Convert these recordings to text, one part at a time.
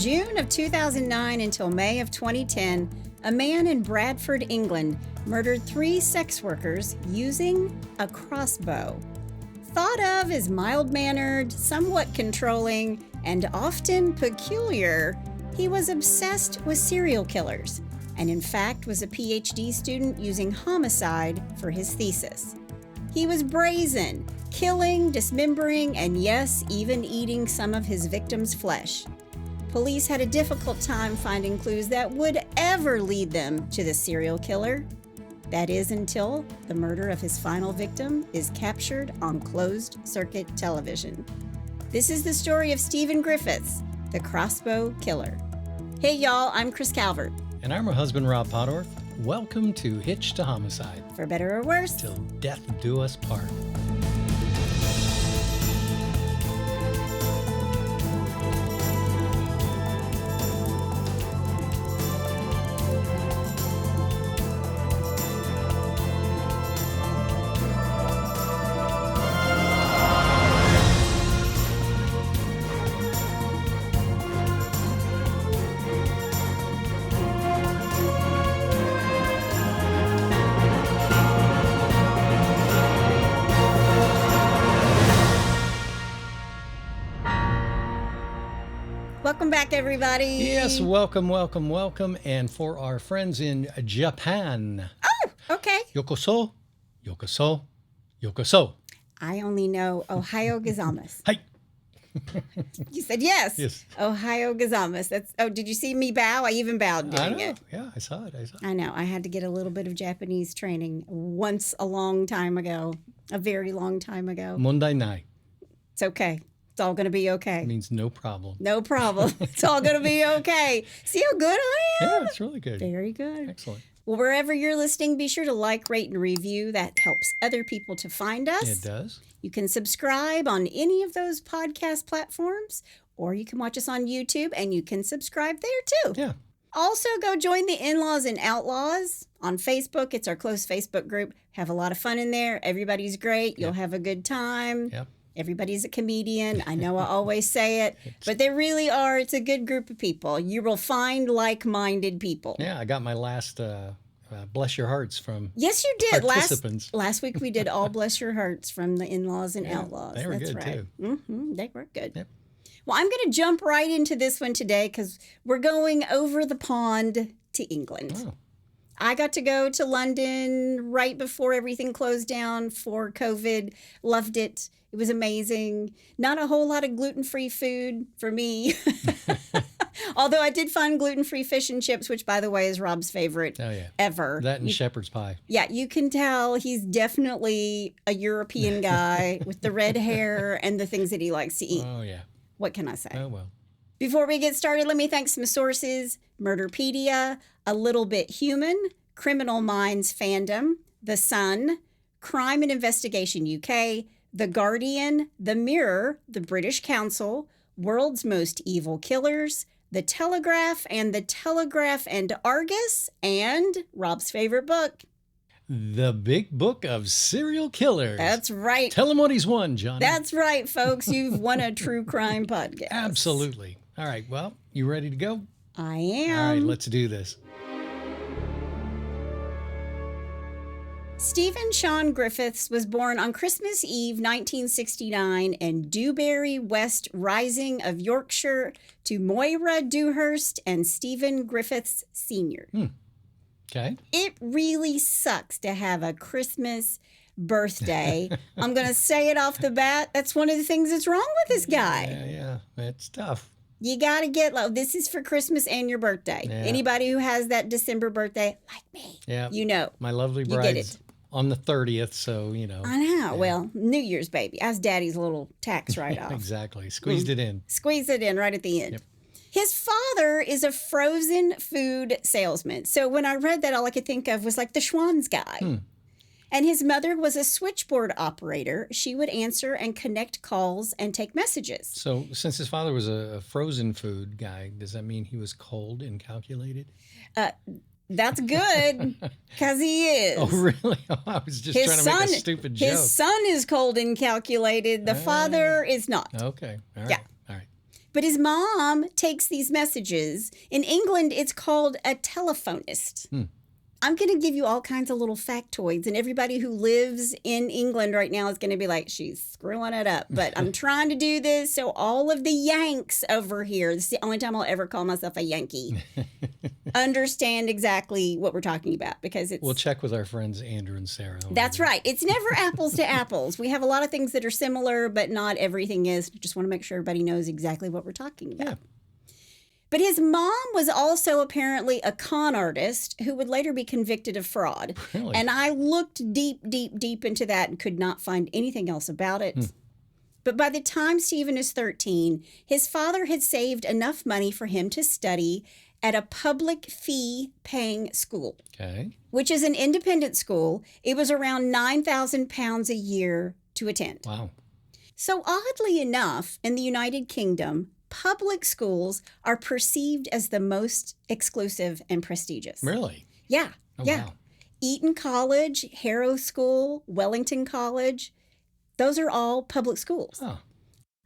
June of 2009 until May of 2010, a man in Bradford, England, murdered 3 sex workers using a crossbow. Thought of as mild-mannered, somewhat controlling, and often peculiar, he was obsessed with serial killers, and in fact was a PhD student using homicide for his thesis. He was brazen, killing, dismembering, and yes, even eating some of his victims' flesh. Police had a difficult time finding clues that would ever lead them to the serial killer. That is until the murder of his final victim is captured on closed-circuit television. This is the story of Stephen Griffiths, the Crossbow Killer. Hey y'all, I'm Chris Calvert. And I'm her husband, Rob Podorf. Welcome to Hitched to Homicide. For better or worse. Till death do us part. Welcome back, everybody. Yes, welcome. And for our friends in Japan. Oh, okay. Yokoso, yokoso, yokoso. I only know Ohio gozaimasu. Hi. You said yes. Yes. Ohio gozaimasu. That's. Oh, did you see me bow? I even bowed doing it. Yeah, I saw it. I know. I had to get a little bit of Japanese training once a long time ago. A very long time ago. Mondai nai. It's okay. It's all going to be okay. It means no problem. No problem. It's all going to be okay. See how good I am? Yeah, it's really good. Very good. Excellent. Well, wherever you're listening, be sure to like, rate, and review. That helps other people to find us. It does. You can subscribe on any of those podcast platforms, or you can watch us on YouTube, and you can subscribe there too. Yeah. Also, go join the In-Laws and Outlaws on Facebook. It's our close Facebook group. Have a lot of fun in there. Everybody's great. You'll have a good time. Yep. Everybody's a comedian. I know I always say it, but they really are. It's a good group of people. You will find like-minded people. Yeah, I got my last Bless Your Hearts from Yes, you did. participants. Last week we did all Bless Your Hearts from the In-Laws and Outlaws. They were That's good, right. too. Mm-hmm, they were good. Yep. Well, I'm going to jump right into this one today because we're going over the pond to England. Oh. I got to go to London right before everything closed down for COVID. Loved it. It was amazing. Not a whole lot of gluten-free food for me. Although I did find gluten-free fish and chips, which, by the way, is Rob's favorite ever. That and shepherd's pie. Yeah, you can tell he's definitely a European guy with the red hair and the things that he likes to eat. Oh, yeah. What can I say? Oh, well. Before we get started, let me thank some sources: Murderpedia, A Little Bit Human, Criminal Minds Fandom, The Sun, Crime and Investigation UK, The Guardian, The Mirror, The British Council, World's Most Evil Killers, The Telegraph and Argus, and Rob's favorite book. The Big Book of Serial Killers. That's right. Tell him what he's won, Johnny. That's right, folks. You've won a true crime podcast. Absolutely. All right, well, you ready to go? I am. All right, let's do this. Stephen Sean Griffiths was born on Christmas Eve, 1969, in Dewberry, West Rising of Yorkshire, to Moira Dewhurst and Stephen Griffiths Sr. Okay. It really sucks to have a Christmas birthday. I'm going to say it off the bat. That's one of the things that's wrong with this guy. Yeah. It's tough. You got to get low. This is for Christmas and your birthday. Yeah. Anybody who has that December birthday, like me, you know. My lovely bride's on the 30th, so, you know. I know. Yeah. Well, New Year's, baby. That's Daddy's little tax write-off. Exactly. Squeezed it in. Squeezed it in right at the end. Yep. His father is a frozen food salesman. So when I read that, all I could think of was like the Schwann's guy. And his mother was a switchboard operator. She would answer and connect calls and take messages. So since his father was a frozen food guy, does that mean he was cold and calculated? That's good, because he is. Oh, really? Oh, I was just trying to make a stupid joke. His son is cold and calculated. The father is not. Okay. All right. Yeah. All right. But his mom takes these messages. In England, it's called a telephonist. I'm going to give you all kinds of little factoids, and everybody who lives in England right now is going to be like, she's screwing it up. But I'm trying to do this so all of the Yanks over here, this is the only time I'll ever call myself a Yankee, understand exactly what we're talking about, because it's... We'll check with our friends Andrew and Sarah. That's right. It's never apples to apples. We have a lot of things that are similar, but not everything is. Just want to make sure everybody knows exactly what we're talking about. Yeah. But his mom was also apparently a con artist who would later be convicted of fraud. Really? And I looked deep into that and could not find anything else about it. But by the time Stephen is 13, his father had saved enough money for him to study at a public fee-paying school, which is an independent school. It was around £9,000 a year to attend. Wow. So oddly enough, in the United Kingdom, public schools are perceived as the most exclusive and prestigious. Really? Yeah. Oh, yeah. wow. Eton College, Harrow School, Wellington College, those are all public schools. Oh.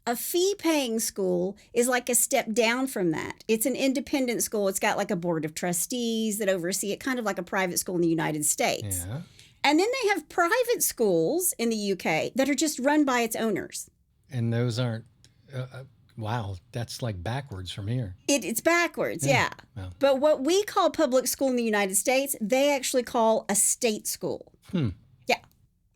A fee-paying school is like a step down from that. It's an independent school. It's got like a board of trustees that oversee it, kind of like a private school in the United States. Yeah. And then they have private schools in the UK that are just run by its owners. And those aren't... wow, that's like backwards from here. It's backwards, yeah. Wow. But what we call public school in the United States, they actually call a state school. Yeah.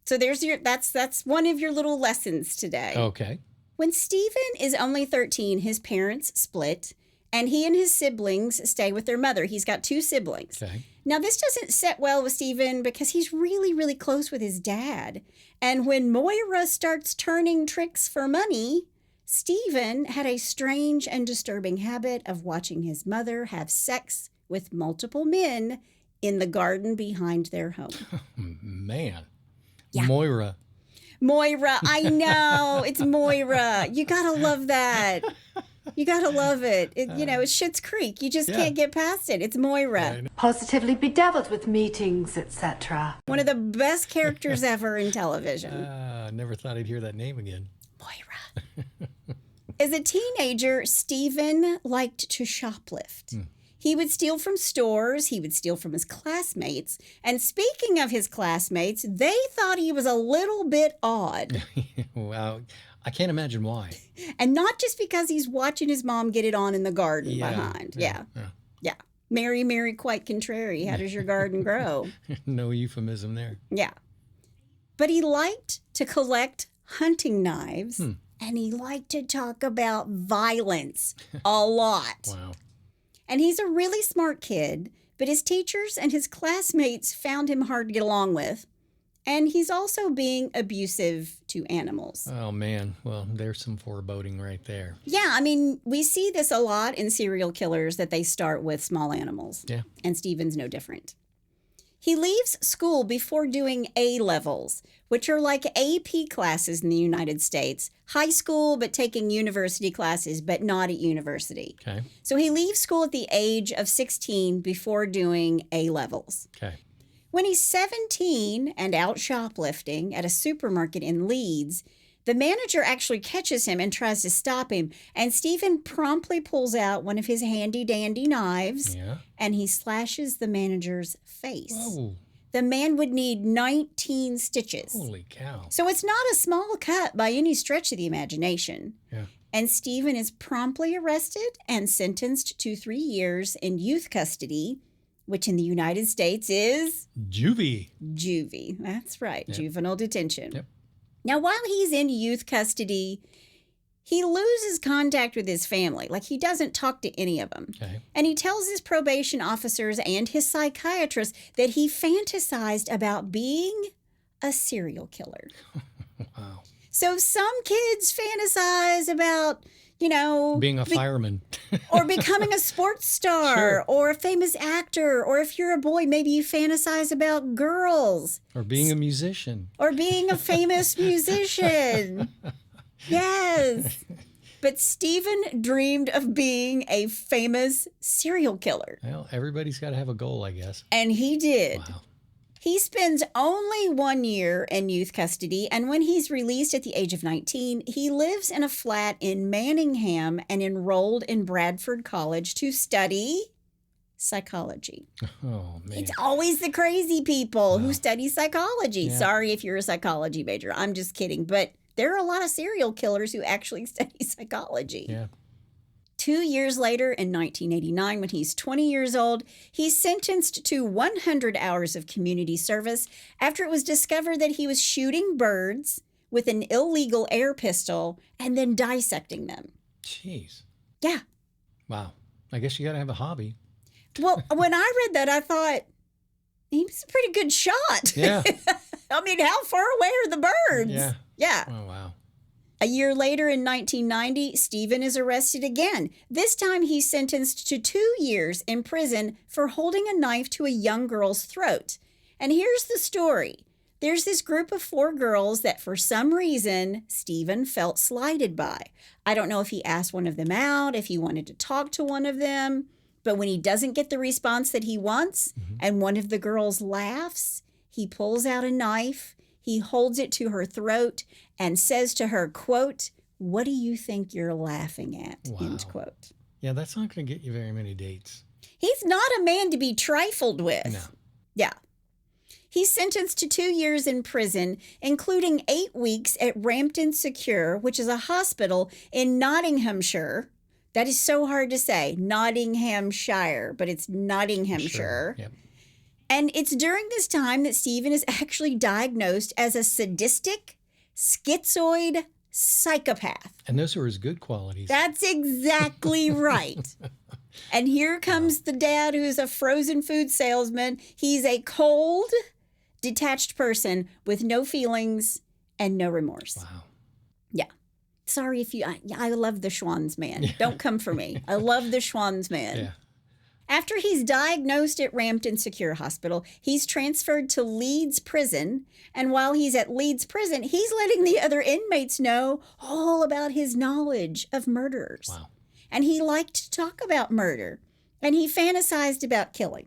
So there's that's one of your little lessons today. Okay. When Stephen is only 13, his parents split, and he and his siblings stay with their mother. He's got 2 siblings. Okay. Now, this doesn't set well with Stephen because he's really, really close with his dad. And when Moira starts turning tricks for money, Stephen had a strange and disturbing habit of watching his mother have sex with multiple men in the garden behind their home. Man. Yeah. Moira, I know. It's Moira. You got to love that. You got to love it. It's Schitt's Creek. You just can't get past it. It's Moira. Positively bedeviled with meetings, etc. One of the best characters ever in television. Never thought I'd hear that name again. Moira. As a teenager, Stephen liked to shoplift. He would steal from stores. He would steal from his classmates. And speaking of his classmates, they thought he was a little bit odd. Wow. I can't imagine why. And not just because he's watching his mom get it on in the garden behind. Yeah. Mary, Mary, quite contrary. How does your garden grow? No euphemism there. Yeah. But he liked to collect hunting knives. And he liked to talk about violence a lot. Wow. And he's a really smart kid, but his teachers and his classmates found him hard to get along with. And he's also being abusive to animals. Oh, man. Well, there's some foreboding right there. Yeah, I mean, we see this a lot in serial killers that they start with small animals. Yeah. And Stephen's no different. He leaves school before doing A-levels, which are like AP classes in the United States. High school, but taking university classes, but not at university. Okay. So he leaves school at the age of 16 before doing A-levels. Okay. When he's 17 and out shoplifting at a supermarket in Leeds, the manager actually catches him and tries to stop him, and Stephen promptly pulls out one of his handy-dandy knives, and he slashes the manager's face. Whoa. The man would need 19 stitches. Holy cow. So it's not a small cut by any stretch of the imagination. Yeah. And Stephen is promptly arrested and sentenced to 3 years in youth custody, which in the United States is... Juvie. Juvie. That's right. Yep. Juvenile detention. Yep. Now, while he's in youth custody, he loses contact with his family. Like, he doesn't talk to any of them. Okay. And he tells his probation officers and his psychiatrist that he fantasized about being a serial killer. Wow. So some kids fantasize about, being a fireman. or becoming a sports star, Sure. or a famous actor, or if you're a boy, maybe you fantasize about girls. Or being a musician. Or being a famous musician. Yes. But Stephen dreamed of being a famous serial killer. Well, everybody's got to have a goal, I guess. And he did. Wow. He spends only 1 year in youth custody, and when he's released at the age of 19, he lives in a flat in Manningham and enrolled in Bradford College to study psychology. Oh, man. It's always the crazy people who study psychology. Yeah. Sorry if you're a psychology major. I'm just kidding. But there are a lot of serial killers who actually study psychology. Yeah. 2 years later, in 1989, when he's 20 years old, he's sentenced to 100 hours of community service after it was discovered that he was shooting birds with an illegal air pistol and then dissecting them. Jeez. Yeah. Wow. I guess you got to have a hobby. Well, when I read that, I thought, he was a pretty good shot. Yeah. I mean, how far away are the birds? Yeah. Yeah. Oh, wow. A year later, in 1990, Stephen is arrested again. This time, he's sentenced to 2 years in prison for holding a knife to a young girl's throat. And here's the story. There's this group of 4 girls that for some reason, Stephen felt slighted by. I don't know if he asked one of them out, if he wanted to talk to one of them. But when he doesn't get the response that he wants, and one of the girls laughs, he pulls out a knife, he holds it to her throat, and says to her, quote, "What do you think you're laughing at?" Wow. End quote. Yeah, that's not going to get you very many dates. He's not a man to be trifled with. No. Yeah. He's sentenced to 2 years in prison, including 8 weeks at Rampton Secure, which is a hospital in Nottinghamshire. That is so hard to say, Nottinghamshire, but it's Nottinghamshire. Sure. Yep. And it's during this time that Stephen is actually diagnosed as a sadistic, schizoid psychopath. And those are his good qualities. That's exactly right. And here comes the dad who's a frozen food salesman. He's a cold, detached person with no feelings and no remorse. Wow. Yeah. Sorry if you, I love the Schwann's man. Yeah. Don't come for me. I love the Schwann's man. Yeah. After he's diagnosed at Rampton Secure Hospital, he's transferred to Leeds Prison. And while he's at Leeds Prison, he's letting the other inmates know all about his knowledge of murderers. Wow. And he liked to talk about murder. And he fantasized about killing.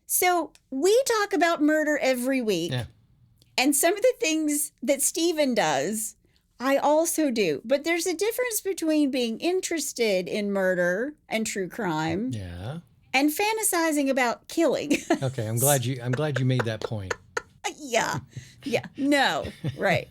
So we talk about murder every week. Yeah. And some of the things that Stephen does, I also do. But there's a difference between being interested in murder and true crime. Yeah. And fantasizing about killing. Okay, I'm glad you made that point. Yeah. No. Right.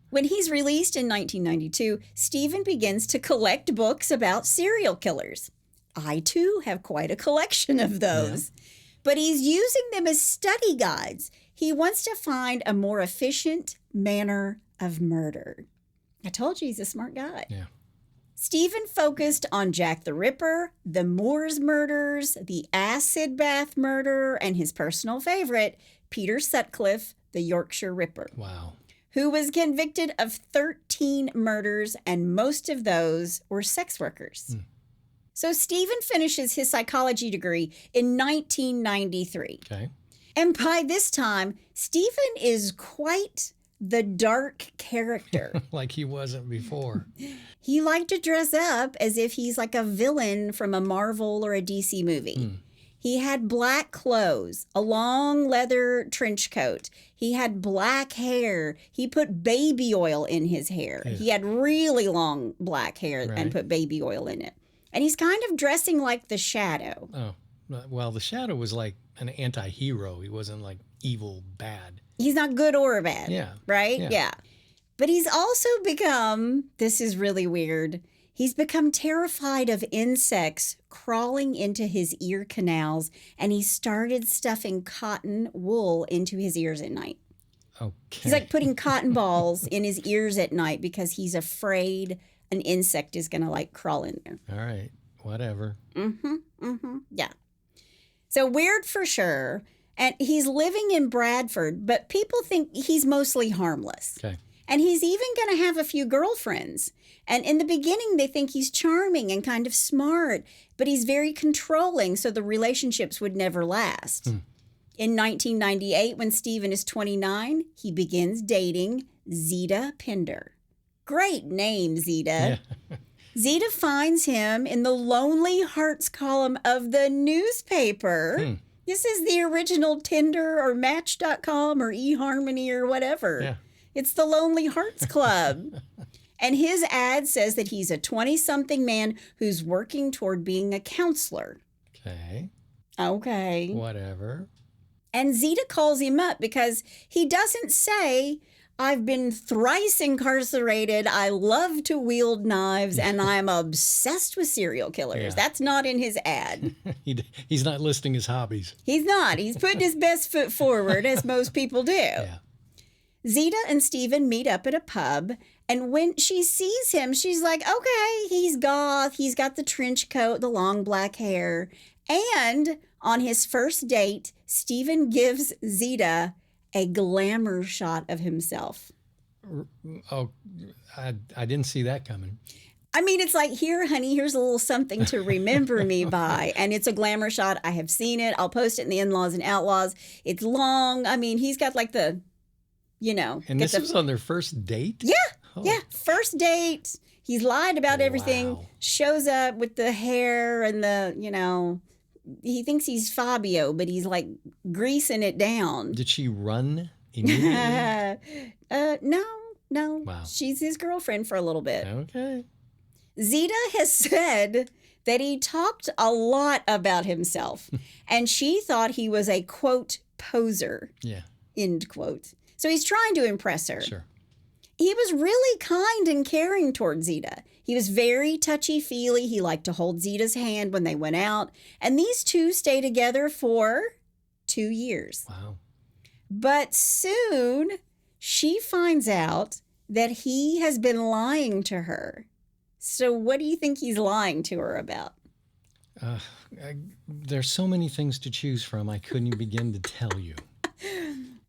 When he's released in 1992, Stephen begins to collect books about serial killers. I, too, have quite a collection of those. Yeah. But he's using them as study guides. He wants to find a more efficient manner of murder. I told you he's a smart guy. Yeah. Stephen focused on Jack the Ripper, the Moors murders, the acid bath murder, and his personal favorite, Peter Sutcliffe, the Yorkshire Ripper. Wow. Who was convicted of 13 murders, and most of those were sex workers. So Stephen finishes his psychology degree in 1993. Okay. And by this time, Stephen is quite the dark character. Like he wasn't before. He liked to dress up as if he's like a villain from a Marvel or a DC movie. He had black clothes, a long leather trench coat. He had black hair. He put baby oil in his hair. Yeah. He had really long black hair and put baby oil in it. And he's kind of dressing like the Shadow. Oh, well, the Shadow was like an anti-hero. He wasn't like evil, bad. He's not good or bad. Yeah. Right? Yeah. But he's also become, this is really weird, he's become terrified of insects crawling into his ear canals, and he started stuffing cotton wool into his ears at night. Okay. He's like putting cotton balls in his ears at night because he's afraid an insect is going to like crawl in there. All right. Whatever. Yeah. So weird for sure. And he's living in Bradford, but people think he's mostly harmless. Okay. And he's even going to have a few girlfriends. And in the beginning, they think he's charming and kind of smart, but he's very controlling, so the relationships would never last. In 1998, when Stephen is 29, he begins dating Zita Pinder. Great name, Zita. Yeah. Zita finds him in the Lonely Hearts column of the newspaper. This is the original Tinder or Match.com or eHarmony or whatever. Yeah. It's the Lonely Hearts Club. And his ad says that he's a 20-something man who's working toward being a counselor. Okay. Okay. Whatever. And Zeta calls him up because he doesn't say, I've been thrice incarcerated, I love to wield knives, and I'm obsessed with serial killers. Yeah. That's not in his ad. He's not listing his hobbies. He's not. He's putting his best foot forward, as most people do. Yeah. Zeta and Stephen meet up at a pub, and when she sees him, she's like, okay, he's goth, he's got the trench coat, the long black hair. And on his first date, Stephen gives Zeta a glamour shot of himself. Oh, I didn't see that coming. I mean, it's like, here, honey, here's a little something to remember me by. And it's a glamour shot. I have seen it. I'll post it in the In-Laws and Outlaws. It's long. I mean, he's got like the, And this was on their first date? Yeah. Oh. Yeah. First date. He's lied about everything. Wow. Shows up with the hair and the, he thinks he's Fabio, but he's like greasing it down. Did she run immediately? No. Wow. She's his girlfriend for a little bit. Okay. Zeta has said that he talked a lot about himself, and she thought he was a, quote, poser, Yeah. end quote. So he's trying to impress her. Sure. He was really kind and caring toward Zeta. He was very touchy-feely. He liked to hold Zeta's hand when they went out. And these two stay together for 2 years. Wow. But soon, she finds out that he has been lying to her. So what do you think he's lying to her about? There's so many things to choose from. I couldn't begin to tell you.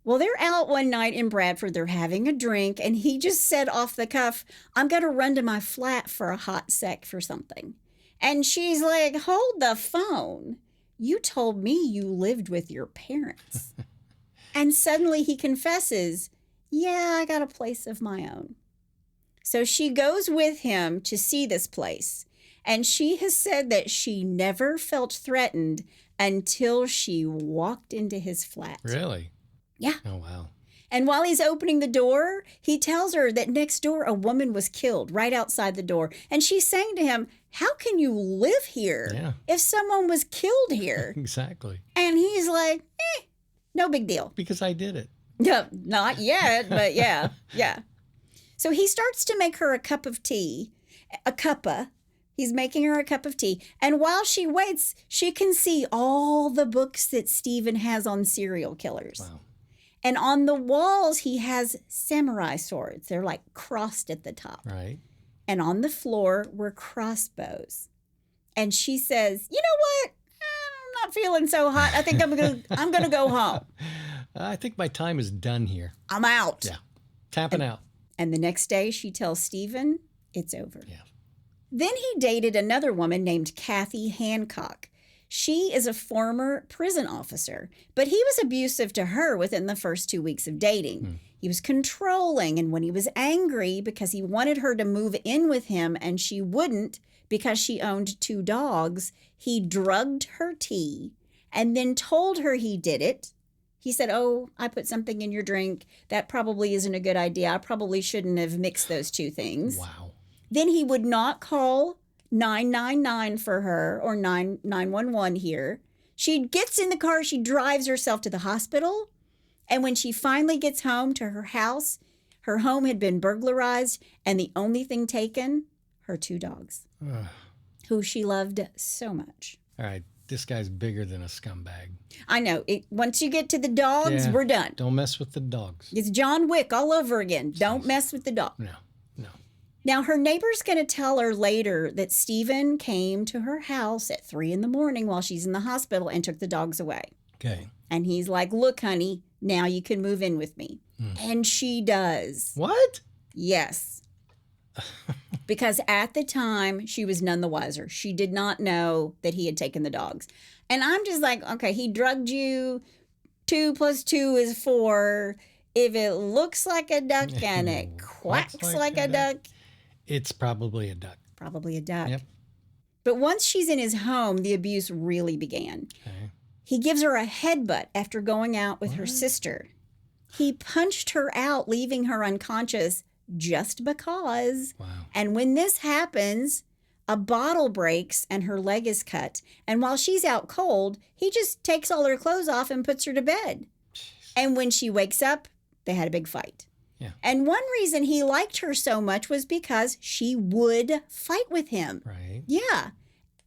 Well, they're out one night in Bradford. They're having a drink, and he just said off the cuff, I'm going to run to my flat for a hot sec for something. And she's like, hold the phone. You told me you lived with your parents. And suddenly he confesses, yeah, I got a place of my own. So she goes with him to see this place. And she has said that she never felt threatened until she walked into his flat. Really? Yeah. Oh, wow. And while he's opening the door, he tells her that next door a woman was killed right outside the door. And she's saying to him, how can you live here if someone was killed here? Exactly. And he's like, no big deal. Because I did it. No, not yet, but yeah. So he starts to make her a cup of tea, a cuppa. He's making her a cup of tea. And while she waits, she can see all the books that Stephen has on serial killers. Wow. And on the walls, he has samurai swords. They're like crossed at the top. Right. And on the floor were crossbows. And she says, you know what? I'm not feeling so hot. I think I'm gonna go home. I think my time is done here. I'm out. Yeah. Tapping out. And the next day, she tells Stephen it's over. Yeah. Then he dated another woman named Kathy Hancock. She is a former prison officer, but he was abusive to her within the first 2 weeks of dating. He was controlling, and when he was angry because he wanted her to move in with him and she wouldn't because she owned 2 dogs, he drugged her tea and then told her he did it. He said, oh, I put something in your drink. That probably isn't a good idea. I probably shouldn't have mixed those 2 things. Wow. Then he would not call 999 for her or 911 here. She gets in the car. She drives herself to the hospital. And when she finally gets home to her house, her home had been burglarized. And the only thing taken, her 2 dogs, who she loved so much. All right. This guy's bigger than a scumbag. I know. Once you get to the dogs, we're done. Don't mess with the dogs. It's John Wick all over again. Don't mess with the dog. No. Now, her neighbor's going to tell her later that Stephen came to her house at 3 a.m. while she's in the hospital and took the dogs away. Okay. And he's like, look, honey, now you can move in with me. And she does. What? Yes. Because at the time, she was none the wiser. She did not know that he had taken the dogs. And I'm just like, okay, he drugged you. 2 + 2 is 4. If it looks like a duck and it quacks like a duck, it's probably a duck. Probably a duck. Yep. But once she's in his home, the abuse really began. Okay. He gives her a headbutt after going out with her sister. He punched her out, leaving her unconscious just because. Wow. And when this happens, a bottle breaks and her leg is cut. And while she's out cold, he just takes all her clothes off and puts her to bed. Jeez. And when she wakes up, they had a big fight. Yeah. And one reason he liked her so much was because she would fight with him. Right. Yeah.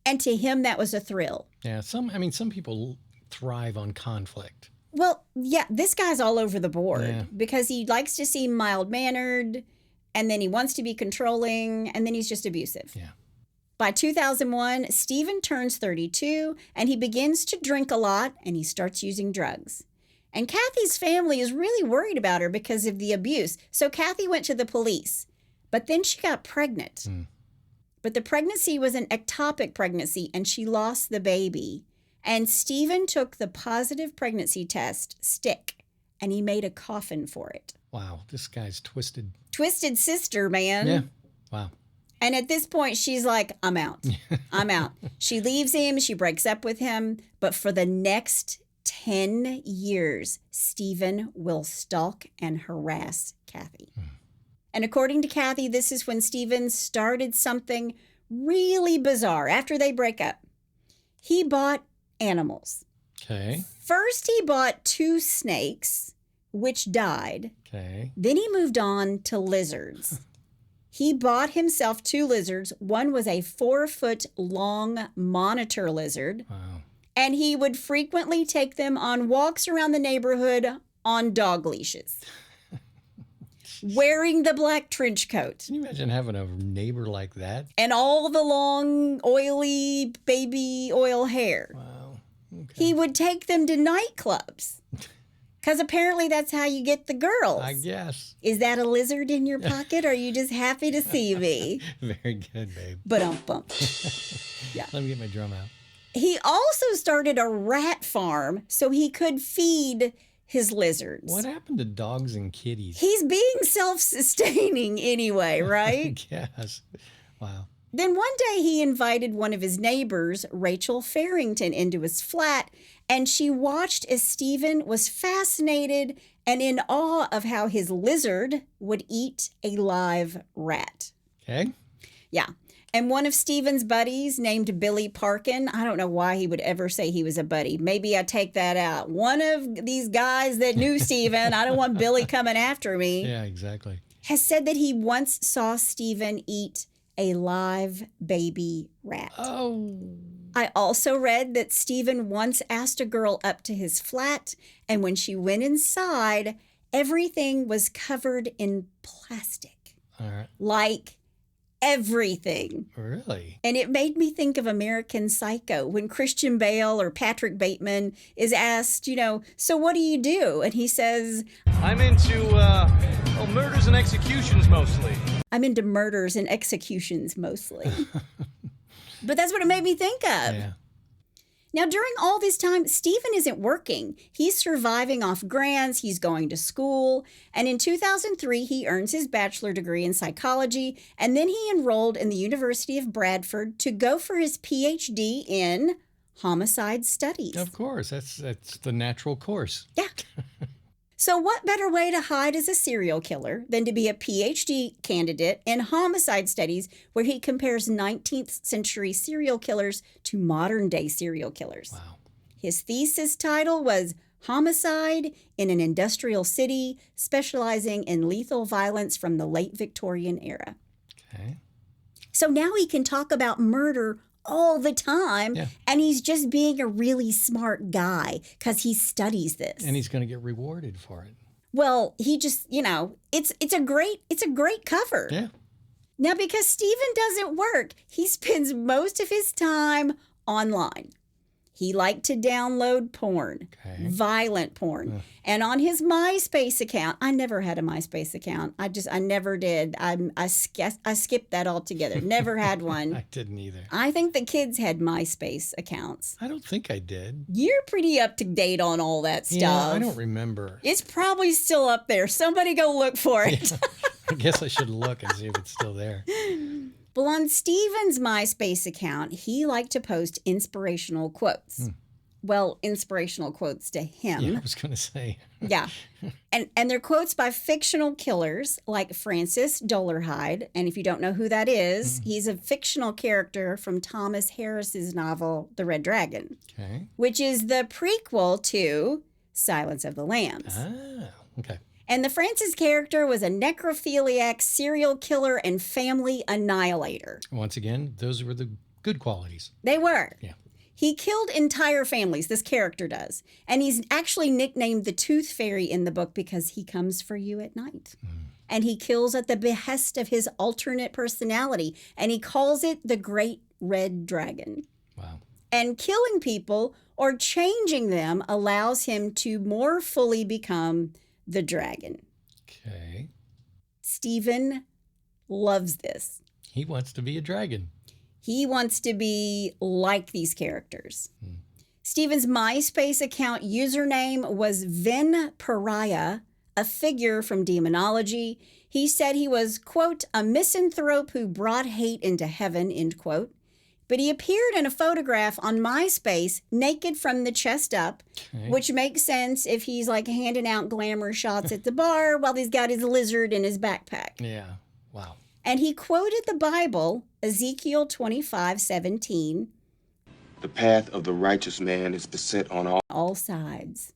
And to him, that was a thrill. Yeah. Some people thrive on conflict. Well, yeah, this guy's all over the board Yeah. because he likes to seem mild-mannered, and then he wants to be controlling, and then he's just abusive. Yeah. By 2001, Stephen turns 32, and he begins to drink a lot, and he starts using drugs. And Kathy's family is really worried about her because of the abuse. So Kathy went to the police, but then she got pregnant. But the pregnancy was an ectopic pregnancy, and she lost the baby. And Stephen took the positive pregnancy test stick, and he made a coffin for it. Wow. This guy's twisted. Twisted sister, man. Yeah. Wow. And at this point, she's like, I'm out. I'm out. She leaves him. She breaks up with him. But for the next 10 years, Stephen will stalk and harass Kathy. And according to Kathy, this is when Stephen started something really bizarre after they break up. He bought animals. Okay. First, he bought 2 snakes, which died. Okay. Then he moved on to lizards. He bought himself 2 lizards. One was a 4-foot-long monitor lizard. Wow. And he would frequently take them on walks around the neighborhood on dog leashes, wearing the black trench coat. Can you imagine having a neighbor like that? And all the long, oily baby oil hair. Wow. Okay. He would take them to nightclubs. Because apparently that's how you get the girls. I guess. Is that a lizard in your pocket, or are you just happy to see me? Very good, babe. Ba-dum-bum. Yeah. Let me get my drum out. He also started a rat farm so he could feed his lizards. What happened to dogs and kitties? He's being self-sustaining anyway, right? Yes. Wow. Then one day he invited one of his neighbors, Rachel Farrington, into his flat, and she watched as Stephen was fascinated and in awe of how his lizard would eat a live rat. Okay. Yeah. And one of Stephen's buddies named Billy Parkin, I don't know why he would ever say he was a buddy. Maybe I take that out. One of these guys that knew Stephen, I don't want Billy coming after me, Yeah, exactly. has said that he once saw Stephen eat a live baby rat. Oh. I also read that Stephen once asked a girl up to his flat, and when she went inside, everything was covered in plastic. All right. Like everything. Really? And it made me think of American Psycho when Christian Bale or Patrick Bateman is asked, so what do you do? And he says, I'm into murders and executions mostly. I'm into murders and executions mostly. But that's what it made me think of. Yeah. Now, during all this time, Stephen isn't working. He's surviving off grants. He's going to school. And in 2003, he earns his bachelor degree in psychology. And then he enrolled in the University of Bradford to go for his PhD in homicide studies. Of course. That's the natural course. Yeah. So what better way to hide as a serial killer than to be a PhD candidate in homicide studies, where he compares 19th century serial killers to modern day serial killers. Wow. His thesis title was Homicide in an Industrial City, specializing in lethal violence from the late Victorian era. Okay. So now he can talk about murder all the time, Yeah. and he's just being a really smart guy because he studies this. And he's going to get rewarded for it. Well, he just, it's a great cover. Yeah. Now, because Stephen doesn't work, he spends most of his time online. He liked to download porn, Okay. violent porn. And on his MySpace account, I never had a MySpace account. I never did. I skipped that altogether. Never had one. I didn't either. I think the kids had MySpace accounts. I don't think I did. You're pretty up to date on all that stuff. Yeah, I don't remember. It's probably still up there. Somebody go look for it. I guess I should look and see if it's still there. Well, on Stephen's MySpace account, he liked to post inspirational quotes. well, inspirational quotes to him. Yeah, I was going to say. Yeah. And they're quotes by fictional killers like Francis Dolarhyde. And if you don't know who that is, he's a fictional character from Thomas Harris's novel, The Red Dragon, Okay. which is the prequel to Silence of the Lambs. Ah, okay. And the Francis character was a necrophiliac, serial killer, and family annihilator. Once again, those were the good qualities. They were. Yeah. He killed entire families, this character does. And he's actually nicknamed the Tooth Fairy in the book because he comes for you at night. And he kills at the behest of his alternate personality. And he calls it the Great Red Dragon. Wow. And killing people or changing them allows him to more fully become the dragon. Okay. Stephen loves this. He wants to be a dragon. He wants to be like these characters. Stephen's MySpace account username was Ven Pariah, a figure from demonology. He said he was, quote, a misanthrope who brought hate into heaven, end quote. But he appeared in a photograph on MySpace naked from the chest up, which makes sense if he's like handing out glamour shots at the bar while he's got his lizard in his backpack. Yeah. Wow. And he quoted the Bible, Ezekiel 25:17. The path of the righteous man is beset on all sides.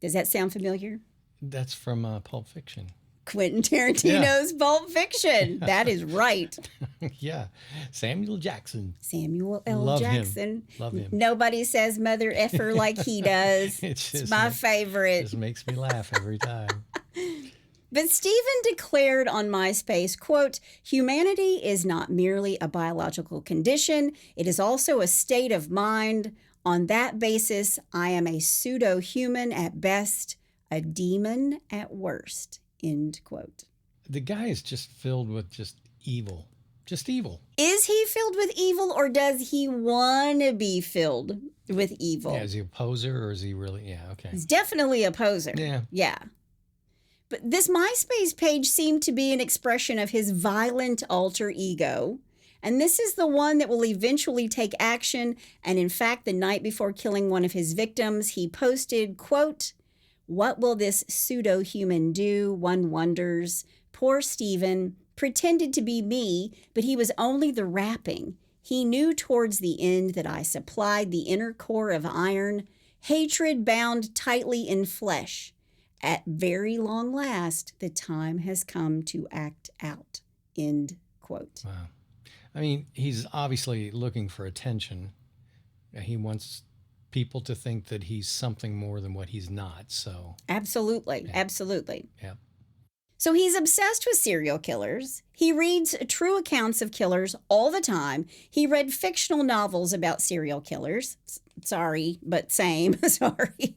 Does that sound familiar? That's from Pulp Fiction. Quentin Tarantino's Pulp Fiction. That is right. Yeah. Samuel Jackson. Samuel L. Love Jackson. him. Love him. Nobody says mother effer like he does. It's my favorite. It just makes me laugh every time. But Stephen declared on MySpace, quote, humanity is not merely a biological condition. It is also a state of mind. On that basis, I am a pseudo-human at best, a demon at worst, end quote. The guy is just filled with just evil. Just evil. Is he filled with evil, or does he want to be filled with evil? Yeah, is he a poser or is he really? Yeah, okay. He's definitely a poser. Yeah. Yeah. But this MySpace page seemed to be an expression of his violent alter ego. And this is the one that will eventually take action. And in fact, the night before killing one of his victims, he posted, quote, what will this pseudo-human do? One wonders. Poor Stephen pretended to be me, but he was only the wrapping. He knew towards the end that I supplied the inner core of iron, hatred bound tightly in flesh. At very long last, the time has come to act out, end quote. Wow. I mean, he's obviously looking for attention. He wants people to think that he's something more than what he's not, so. Absolutely, Yeah. absolutely. Yeah. So he's obsessed with serial killers. He reads true accounts of killers all the time. He read fictional novels about serial killers. Sorry, but same, sorry.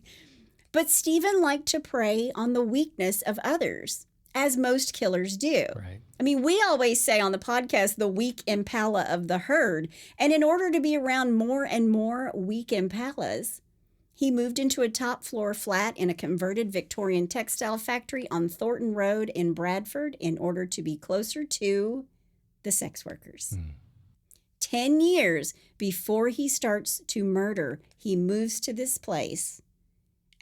But Stephen liked to prey on the weakness of others, as most killers do. Right. I mean, we always say on the podcast, the weak impala of the herd. And in order to be around more and more weak impalas, he moved into a top floor flat in a converted Victorian textile factory on Thornton Road in Bradford in order to be closer to the sex workers. 10 years before he starts to murder, he moves to this place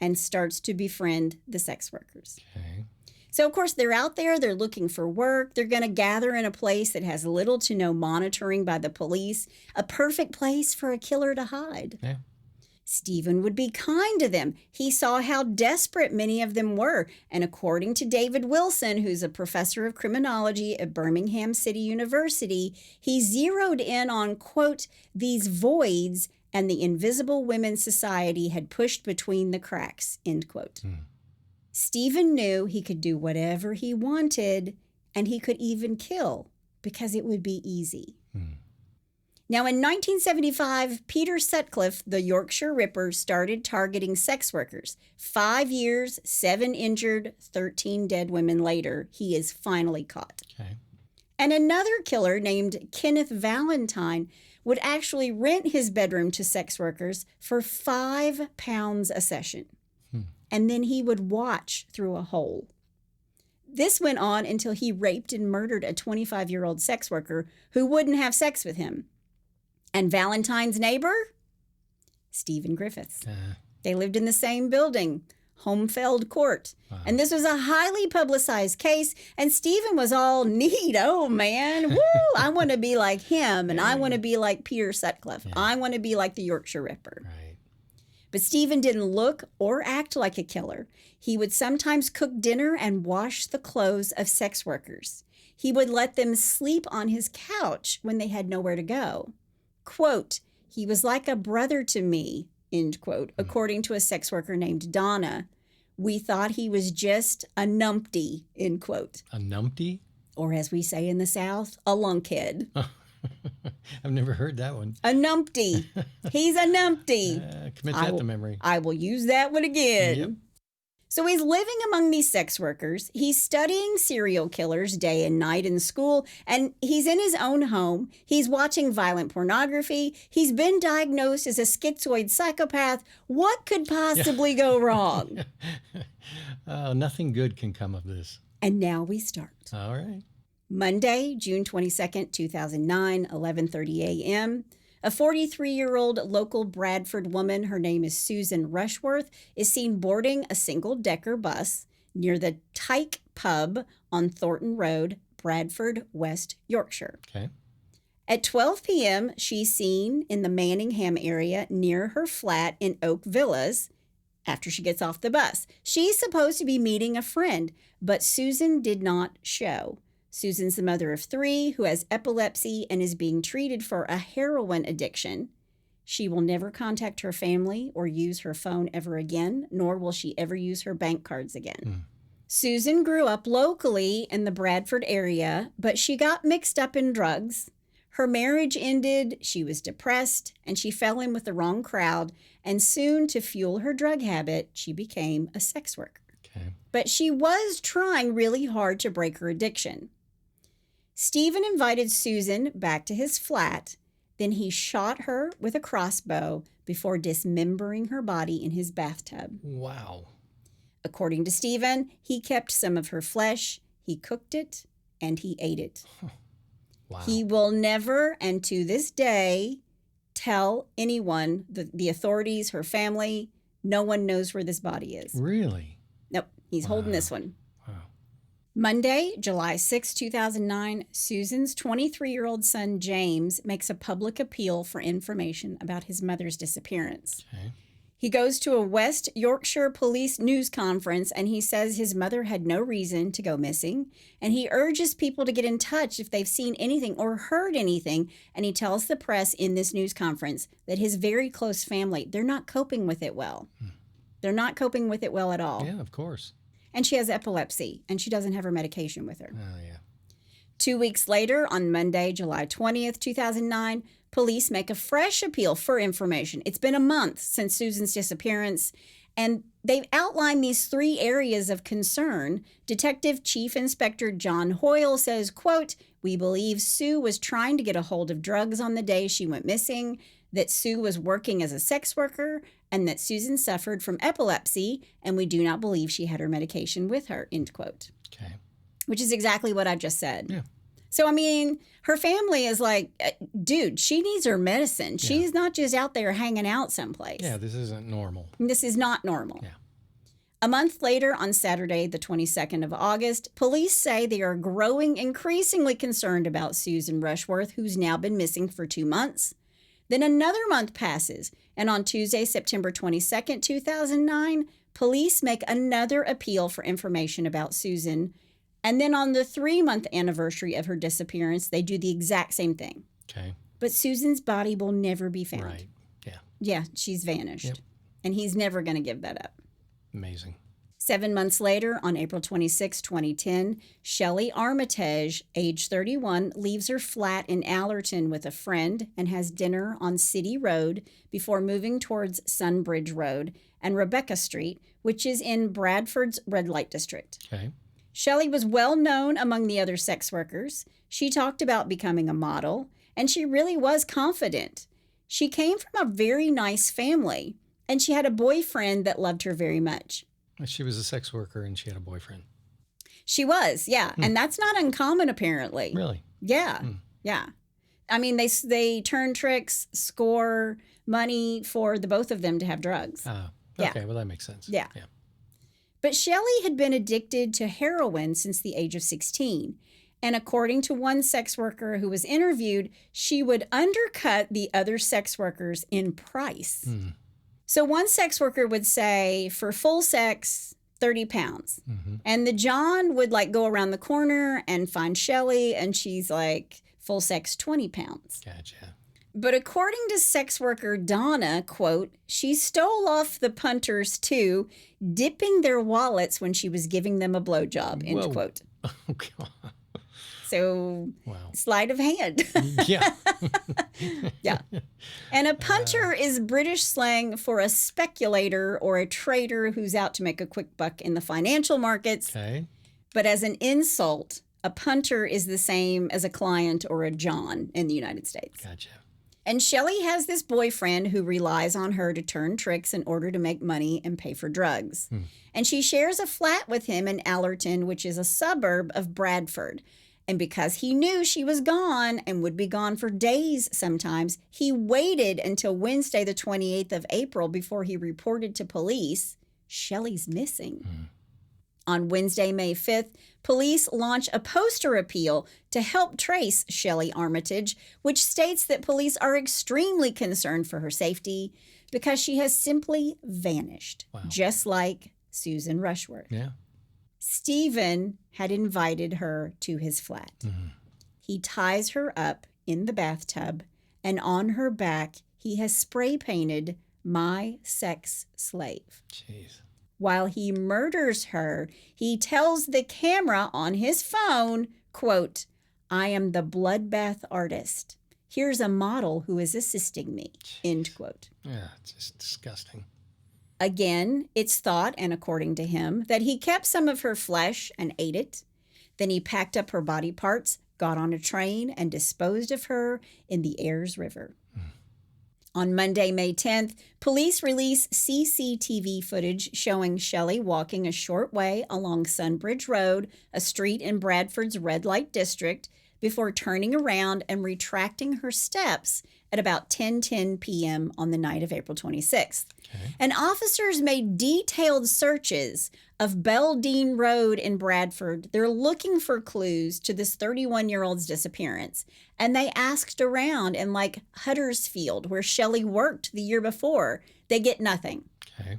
and starts to befriend the sex workers. Okay. So, of course, they're out there. They're looking for work. They're going to gather in a place that has little to no monitoring by the police. A perfect place for a killer to hide. Yeah. Stephen would be kind to them. He saw how desperate many of them were. And according to David Wilson, who's a professor of criminology at Birmingham City University, he zeroed in on, quote, these voids and the invisible women society had pushed between the cracks, end quote. Stephen knew he could do whatever he wanted, and he could even kill because it would be easy. Now, in 1975, Peter Sutcliffe, the Yorkshire Ripper, started targeting sex workers. 5 years, 7 injured, 13 dead women later, he is finally caught. Okay. And another killer named Kenneth Valentine would actually rent his bedroom to sex workers for £5 a session. And then he would watch through a hole. This went on until he raped and murdered a 25-year-old sex worker who wouldn't have sex with him. And Valentine's neighbor? Stephen Griffiths. Uh, They lived in the same building, Homefeld Court. Wow. And this was a highly publicized case. And Stephen was all neat. Oh, man. Woo! I want to be like him. And I want to be like Peter Sutcliffe. Yeah. I want to be like the Yorkshire Ripper. right. But Stephen didn't look or act like a killer. He would sometimes cook dinner and wash the clothes of sex workers. He would let them sleep on his couch when they had nowhere to go. Quote, he was like a brother to me, end quote, according to a sex worker named Donna. We thought he was just a numpty, end quote. A numpty? Or as we say in the South, a lunkhead. I've never heard that one. A numpty. He's a numpty. Commit that to memory. I will use that one again. Yep. So he's living among these sex workers. He's studying serial killers day and night in school, and he's in his own home. He's watching violent pornography. He's been diagnosed as a schizoid psychopath. What could possibly go wrong? Nothing good can come of this. And now we start. All right. Monday, June 22nd, 2009, 11:30 a.m. A 43-year-old local Bradford woman, her name is Susan Rushworth, is seen boarding a single-decker bus near the Tyke Pub on Thornton Road, Bradford, West Yorkshire. Okay. At 12 p.m., she's seen in the Manningham area near her flat in Oak Villas after she gets off the bus. She's supposed to be meeting a friend, but Susan did not show. Susan's the mother of 3 who has epilepsy and is being treated for a heroin addiction. She will never contact her family or use her phone ever again, nor will she ever use her bank cards again. Susan grew up locally in the Bradford area, but she got mixed up in drugs. Her marriage ended, she was depressed, and she fell in with the wrong crowd, and soon, to fuel her drug habit, she became a sex worker. Okay. But she was trying really hard to break her addiction. Stephen invited Susan back to his flat. Then he shot her with a crossbow before dismembering her body in his bathtub. Wow. According to Stephen, he kept some of her flesh, he cooked it, and he ate it. Wow. He will never, and to this day, tell anyone, the authorities, her family, no one knows where this body is. Really? Nope, he's holding this one. Wow. Monday, July 6, 2009, Susan's 23-year-old son, James, makes a public appeal for information about his mother's disappearance. Okay. He goes to a West Yorkshire police news conference and he says his mother had no reason to go missing. And he urges people to get in touch if they've seen anything or heard anything. And he tells the press in this news conference that his very close family, they're not coping with it well. They're not coping with it well at all. Yeah, of course. And she has epilepsy, and she doesn't have her medication with her. Oh, yeah. 2 weeks later, on Monday, July 20th, 2009, police make a fresh appeal for information. It's been a month since Susan's disappearance, and they've outlined these 3 areas of concern. Detective Chief Inspector John Hoyle says, quote, "We believe Sue was trying to get a hold of drugs on the day she went missing, that Sue was working as a sex worker, and that Susan suffered from epilepsy, and we do not believe she had her medication with her," end quote. Okay. Which is exactly what I've just said. Yeah. So, I mean, her family is like, dude, she needs her medicine. Yeah. She's not just out there hanging out someplace. Yeah, this isn't normal. This is not normal. Yeah. A month later, on Saturday, the 22nd of August, police say they are growing increasingly concerned about Susan Rushworth, who's now been missing for 2 months. Then another month passes, and on Tuesday, September 22nd, 2009, police make another appeal for information about Susan. And then on the 3-month anniversary of her disappearance, they do the exact same thing. Okay. But Susan's body will never be found. Right. Yeah. Yeah, she's vanished. Yep. And he's never going to give that up. Amazing. 7 months later, on April 26, 2010, Shelley Armitage, age 31, leaves her flat in Allerton with a friend and has dinner on City Road before moving towards Sunbridge Road and Rebecca Street, which is in Bradford's red light district. Okay. Shelley was well known among the other sex workers. She talked about becoming a model, and she really was confident. She came from a very nice family, and she had a boyfriend that loved her very much. She was a sex worker and she had a boyfriend. She was, yeah. And that's not uncommon, apparently. Really? Yeah, yeah. I mean, they turn tricks, score money for the both of them to have drugs. Oh, Yeah. okay. Well, that makes sense. Yeah. But Shelley had been addicted to heroin since the age of 16. And according to one sex worker who was interviewed, she would undercut the other sex workers in price. So one sex worker would say, for full sex, 30 pounds. And the John would like go around the corner and find Shelley, and she's like, full sex, 20 pounds. Gotcha. But according to sex worker Donna, quote, she stole off the punters too, dipping their wallets when she was giving them a blowjob, end Whoa. quote. Oh, God. So, Wow. sleight of hand. Yeah. Yeah. And a punter is British slang for a speculator or a trader who's out to make a quick buck in the financial markets. Okay. But as an insult, a punter is the same as a client or a John in the United States. Gotcha. And Shelley has this boyfriend who relies on her to turn tricks in order to make money and pay for drugs. And she shares a flat with him in Allerton, which is a suburb of Bradford. And because he knew she was gone and would be gone for days sometimes, he waited until Wednesday, the 28th of April, before he reported to police, Shelley's missing. On Wednesday, May 5th, police launch a poster appeal to help trace Shelley Armitage, which states that police are extremely concerned for her safety because she has simply vanished, just like Susan Rushworth. Yeah. Stephen had invited her to his flat. He ties her up in the bathtub, and on her back, he has spray painted "My Sex Slave." Jeez. While he murders her, he tells the camera on his phone, quote, "I am the bloodbath artist. Here's a model who is assisting me," end quote. Yeah, it's just disgusting. Again, it's thought, and according to him, that he kept some of her flesh and ate it. Then he packed up her body parts, got on a train, and disposed of her in the Ayers River. On Monday, May 10th, police release CCTV footage showing Shelley walking a short way along Sunbridge Road, a street in Bradford's red light district, before turning around and retracting her steps at about 10:10 p.m. on the night of April 26th. And officers made detailed searches of Beldean Road in Bradford. They're looking for clues to this 31-year-old's disappearance. And they asked around in like Huddersfield, where Shelley worked the year before. They get nothing. Okay.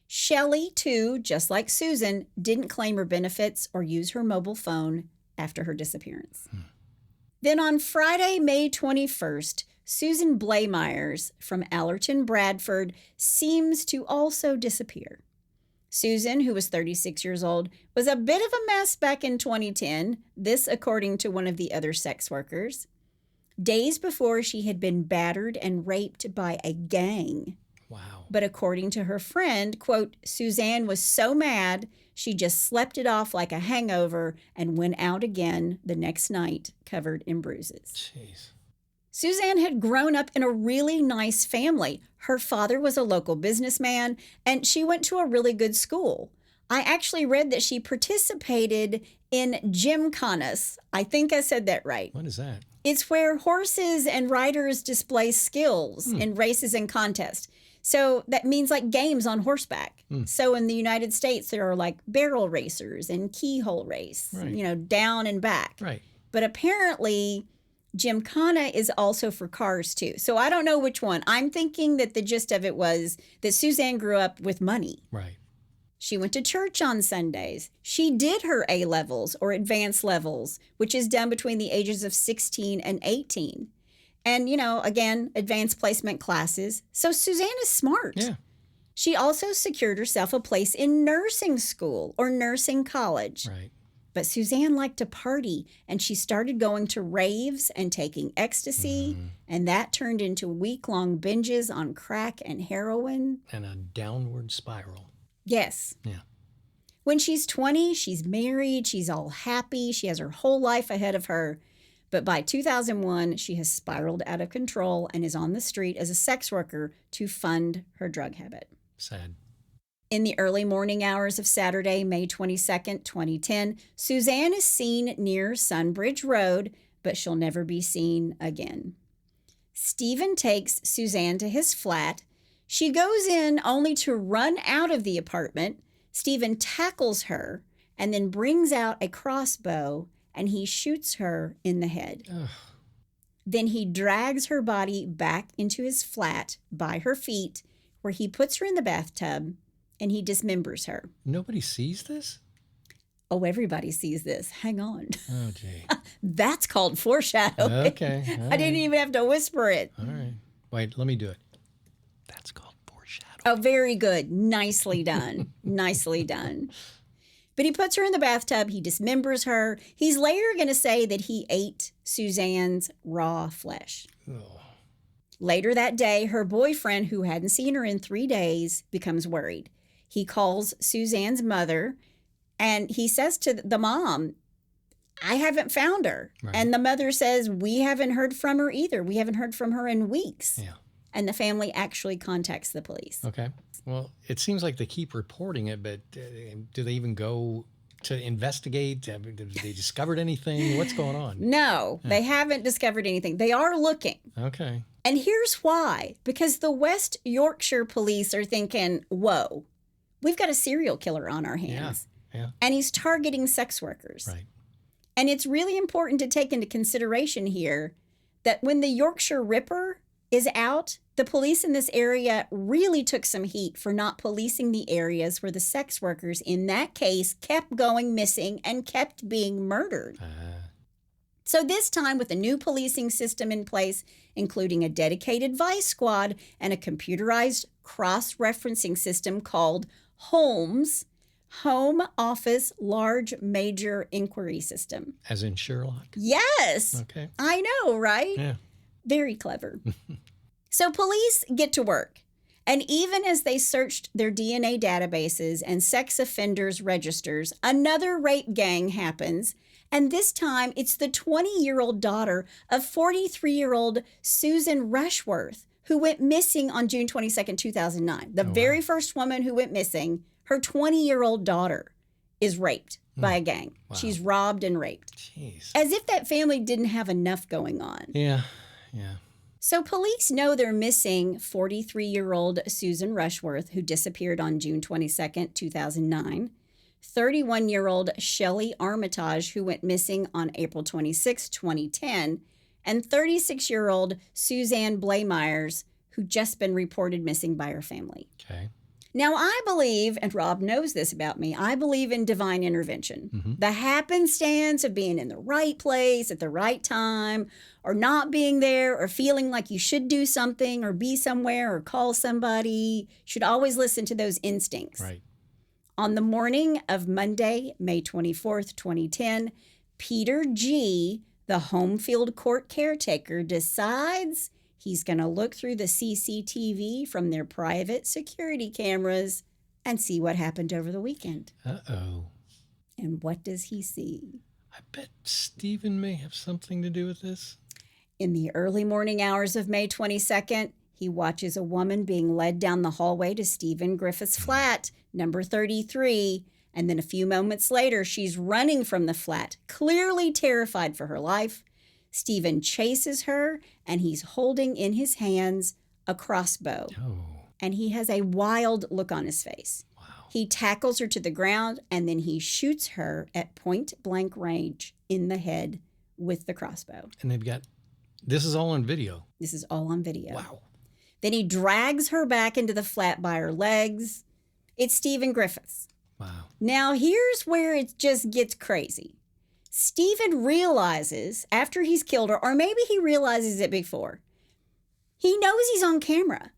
Shelley, too, just like Susan, didn't claim her benefits or use her mobile phone after her disappearance. Then on Friday, May 21st, Susan Blaymeyers from Allerton, Bradford, seems to also disappear. Susan, who was 36 years old, was a bit of a mess back in 2010, this according to one of the other sex workers. Days before, she had been battered and raped by a gang. Wow. But according to her friend, quote, Suzanne was so mad, she just slept it off like a hangover and went out again the next night covered in bruises. Jeez. Suzanne had grown up in a really nice family. Her father was a local businessman, and she went to a really good school. I actually read that she participated in gymkhanas. I think I said that right. What is that? It's where horses and riders display skills in races and contests. So that means like games on horseback. So in the United States, there are like barrel racers and keyhole race, Right. Down and back. Right. But apparently, Gymkhana is also for cars too. So I don't know which one. I'm thinking that the gist of it was that Suzanne grew up with money. Right. She went to church on Sundays. She did her A-levels or advanced levels, which is done between the ages of 16 and 18. And, again, advanced placement classes. So Suzanne is smart. Yeah. She also secured herself a place in nursing school or nursing college. Right. But Suzanne liked to party, and she started going to raves and taking ecstasy, and that turned into week-long binges on crack and heroin. And a downward spiral. Yes. Yeah. When she's 20, she's married, she's all happy, she has her whole life ahead of her. But by 2001, she has spiraled out of control and is on the street as a sex worker to fund her drug habit. Sad. In the early morning hours of Saturday, May 22nd, 2010, Suzanne is seen near Sunbridge Road, but she'll never be seen again. Stephen takes Suzanne to his flat. She goes in only to run out of the apartment. Stephen tackles her and then brings out a crossbow and he shoots her in the head. Ugh. Then he drags her body back into his flat by her feet, where he puts her in the bathtub and he dismembers her. Nobody sees this? Oh, everybody sees this. Hang on. Oh, gee. That's called foreshadowing. Okay. I didn't even have to whisper it. All right. Wait, let me do it. That's called foreshadowing. Oh, very good. Nicely done. Nicely done. But he puts her in the bathtub. He dismembers her. He's later going to say that he ate Suzanne's raw flesh. Oh. Later that day, her boyfriend, who hadn't seen her in 3 days, becomes worried. He calls Suzanne's mother and he says to the mom, I haven't found her. Right. And the mother says, we haven't heard from her either. We haven't heard from her in weeks. Yeah. And the family actually contacts the police. Okay. Well, it seems like they keep reporting it, but do they even go to investigate? Have they discovered anything? What's going on? No, they haven't discovered anything. They are looking. Okay. And here's why. Because the West Yorkshire police are thinking, whoa, we've got a serial killer on our hands. Yeah. And he's targeting sex workers. Right. And it's really important to take into consideration here that when the Yorkshire Ripper is out, the police in this area really took some heat for not policing the areas where the sex workers in that case kept going missing and kept being murdered. So this time, with a new policing system in place, including a dedicated vice squad and a computerized cross-referencing system called HOLMES, Home Office Large Major Inquiry System. As in Sherlock? Yes. Okay. I know, right? Yeah. Very clever. So police get to work. And even as they searched their DNA databases and sex offenders registers, another rape gang happens. And this time, it's the 20-year-old daughter of 43-year-old Susan Rushworth, who went missing on June 22nd, 2009. The very first woman who went missing, her 20-year-old daughter is raped by a gang. Wow. She's robbed and raped. Jeez. As if that family didn't have enough going on. Yeah. So police know they're missing 43-year-old Susan Rushworth, who disappeared on June 22nd, 2009, 31-year-old Shelley Armitage, who went missing on April 26, 2010, and 36-year-old Suzanne Blaymeyers, who just been reported missing by her family. Okay. Now, I believe, and Rob knows this about me, I believe in divine intervention. Mm-hmm. The happenstance of being in the right place at the right time, or not being there, or feeling like you should do something, or be somewhere, or call somebody. Should always listen to those instincts. Right. On the morning of Monday, May 24th, 2010, Peter G., the Homefield court caretaker, decides he's going to look through the CCTV from their private security cameras and see what happened over the weekend. Uh-oh. And what does he see? I bet Stephen may have something to do with this. In the early morning hours of May 22nd, he watches a woman being led down the hallway to Stephen Griffiths' flat, number 33, and then a few moments later, she's running from the flat, clearly terrified for her life. Stephen chases her, and he's holding in his hands a crossbow. Oh. And he has a wild look on his face. Wow. He tackles her to the ground, and then he shoots her at point-blank range in the head with the crossbow. And they've got, this is all on video. This is all on video. Wow. Then he drags her back into the flat by her legs. It's Stephen Griffiths. Wow. Now, here's where it just gets crazy. Stephen realizes after he's killed her, or maybe he realizes it before, he knows he's on camera.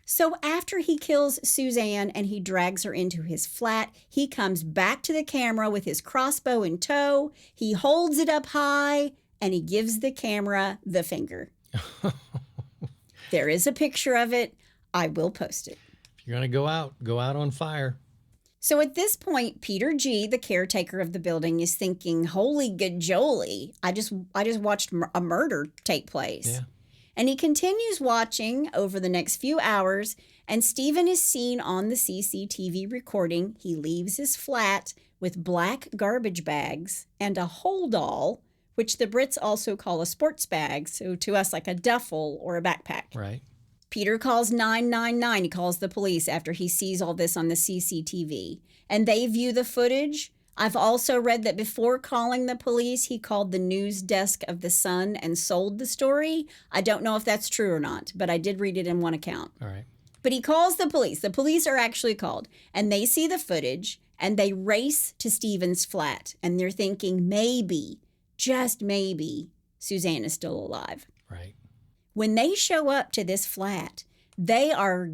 So after he kills Suzanne and he drags her into his flat, he comes back to the camera with his crossbow in tow. He holds it up high and he gives the camera the finger. There is a picture of it. I will post it. If you're going to go out on fire. So at this point, Peter G., the caretaker of the building, is thinking, holy gajoli, I just watched a murder take place. Yeah. And he continues watching over the next few hours, and Stephen is seen on the CCTV recording. He leaves his flat with black garbage bags and a hold all which the Brits also call a sports bag, so to us like a duffel or a backpack. Right. Peter calls 999. He calls the police after he sees all this on the CCTV, and they view the footage. I've also read that before calling the police, he called the news desk of the Sun and sold the story. I don't know if that's true or not, but I did read it in one account. All right. But he calls the police. The police are actually called, and they see the footage, and they race to Stephen's flat, and they're thinking maybe, just maybe, Suzanne is still alive. Right. When they show up to this flat, they are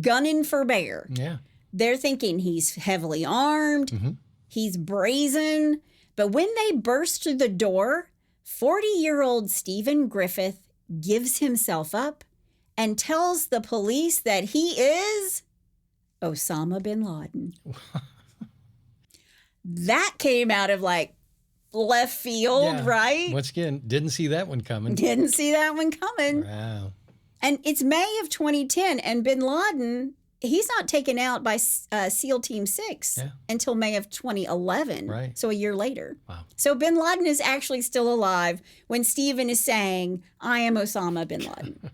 gunning for bear. Yeah. They're thinking he's heavily armed, he's brazen. But when they burst through the door, 40-year-old Stephen Griffith gives himself up and tells the police that he is Osama bin Laden. That came out of like left field, right? Once again, didn't see that one coming. Didn't see that one coming. Wow. And it's May of 2010, and bin Laden, he's not taken out by SEAL Team 6 until May of 2011. Right. So a year later. Wow. So bin Laden is actually still alive when Stephen is saying, I am Osama bin Laden.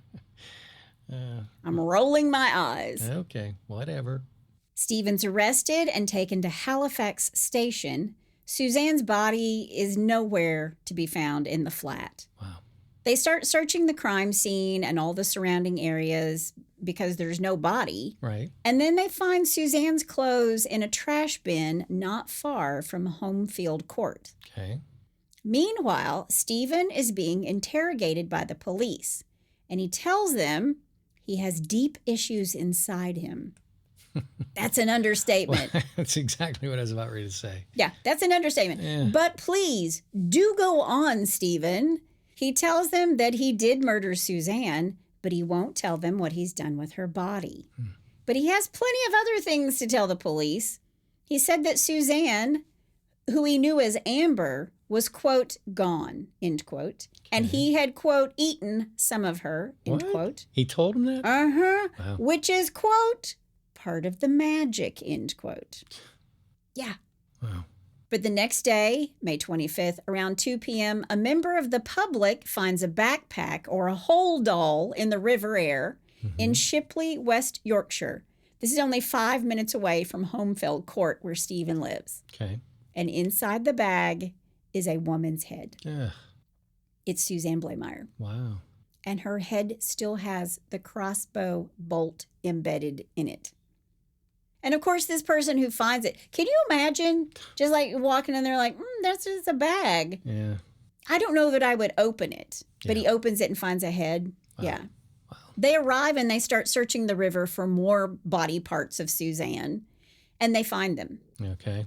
I'm rolling my eyes. Okay, whatever. Stephen's arrested and taken to Halifax Station. Suzanne's body is nowhere to be found in the flat. Wow. They start searching the crime scene and all the surrounding areas because there's no body. Right. And then they find Suzanne's clothes in a trash bin not far from Homefield Court. Okay. Meanwhile, Stephen is being interrogated by the police, and he tells them he has deep issues inside him. That's an understatement. Well, that's exactly what I was about ready to say. Yeah, that's an understatement. Yeah. But please, do go on, Stephen. He tells them that he did murder Suzanne, but he won't tell them what he's done with her body. But he has plenty of other things to tell the police. He said that Suzanne, who he knew as Amber, was, quote, gone, end quote. And he had, quote, eaten some of her, end What? quote. He told him that? Wow. Which is, quote, part of the magic, end quote. Yeah. Wow. But the next day, May 25th, around 2 p.m., a member of the public finds a backpack or a hold all in the River Aire in Shipley, West Yorkshire. This is only 5 minutes away from Homefield Court, where Stephen lives. Okay. And inside the bag is a woman's head. Ugh. It's Suzanne Bleymaier. Wow. And her head still has the crossbow bolt embedded in it. And of course, this person who finds it, can you imagine just like walking in there like, that's just a bag. Yeah. I don't know that I would open it, but Yeah. he opens it and finds a head. Wow. Yeah. Wow. They arrive and they start searching the river for more body parts of Suzanne, and they find them. Okay.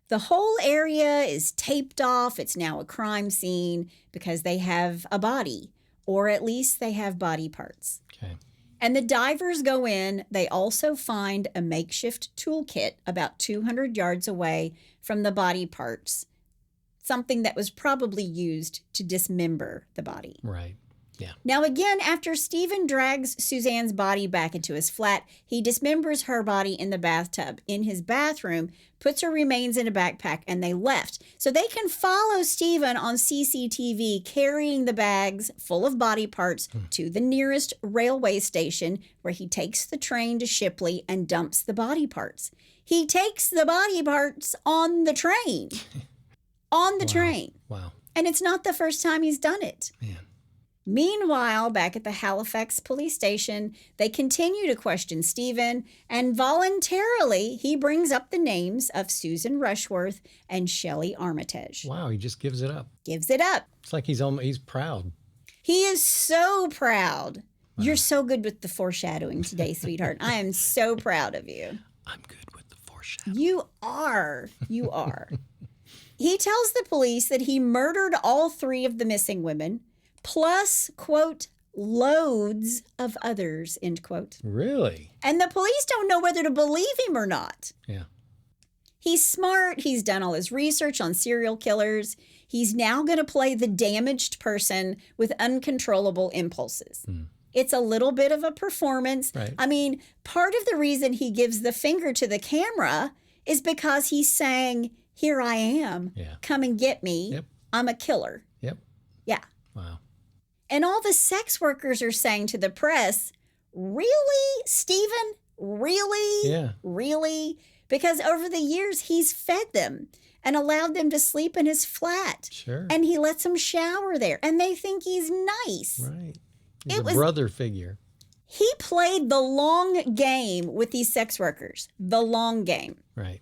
The whole area is taped off. It's now a crime scene because they have a body, or at least they have body parts. Okay. And the divers go in. They also find a makeshift toolkit about 200 yards away from the body parts, something that was probably used to dismember the body. Right. Yeah. Now, again, after Stephen drags Suzanne's body back into his flat, he dismembers her body in the bathtub in his bathroom, puts her remains in a backpack, and they left. So they can follow Stephen on CCTV carrying the bags full of body parts to the nearest railway station, where he takes the train to Shipley and dumps the body parts. He takes the body parts on the train. On the train. Wow. And it's not the first time he's done it. Man. Meanwhile, back at the Halifax police station, they continue to question Stephen, and voluntarily he brings up the names of Susan Rushworth and Shelley Armitage. Wow, he just gives it up. Gives it up. It's like he's proud. He is so proud. Wow. You're so good with the foreshadowing today, sweetheart. I am so proud of you. I'm good with the foreshadowing. You are. You are. He tells the police that he murdered all three of the missing women, plus, quote, loads of others, end quote. Really? And the police don't know whether to believe him or not. Yeah. He's smart. He's done all his research on serial killers. He's now going to play the damaged person with uncontrollable impulses. It's a little bit of a performance. Right. I mean, part of the reason he gives the finger to the camera is because he's saying, here I am. Yeah. Come and get me. Yep. I'm a killer. Yep. Yeah. Wow. And all the sex workers are saying to the press, really, Stephen? Really? Yeah. Really? Because over the years, he's fed them and allowed them to sleep in his flat. Sure. And he lets them shower there. And they think he's nice. Right. He's It a was- brother figure. He played the long game with these sex workers. The long game. Right.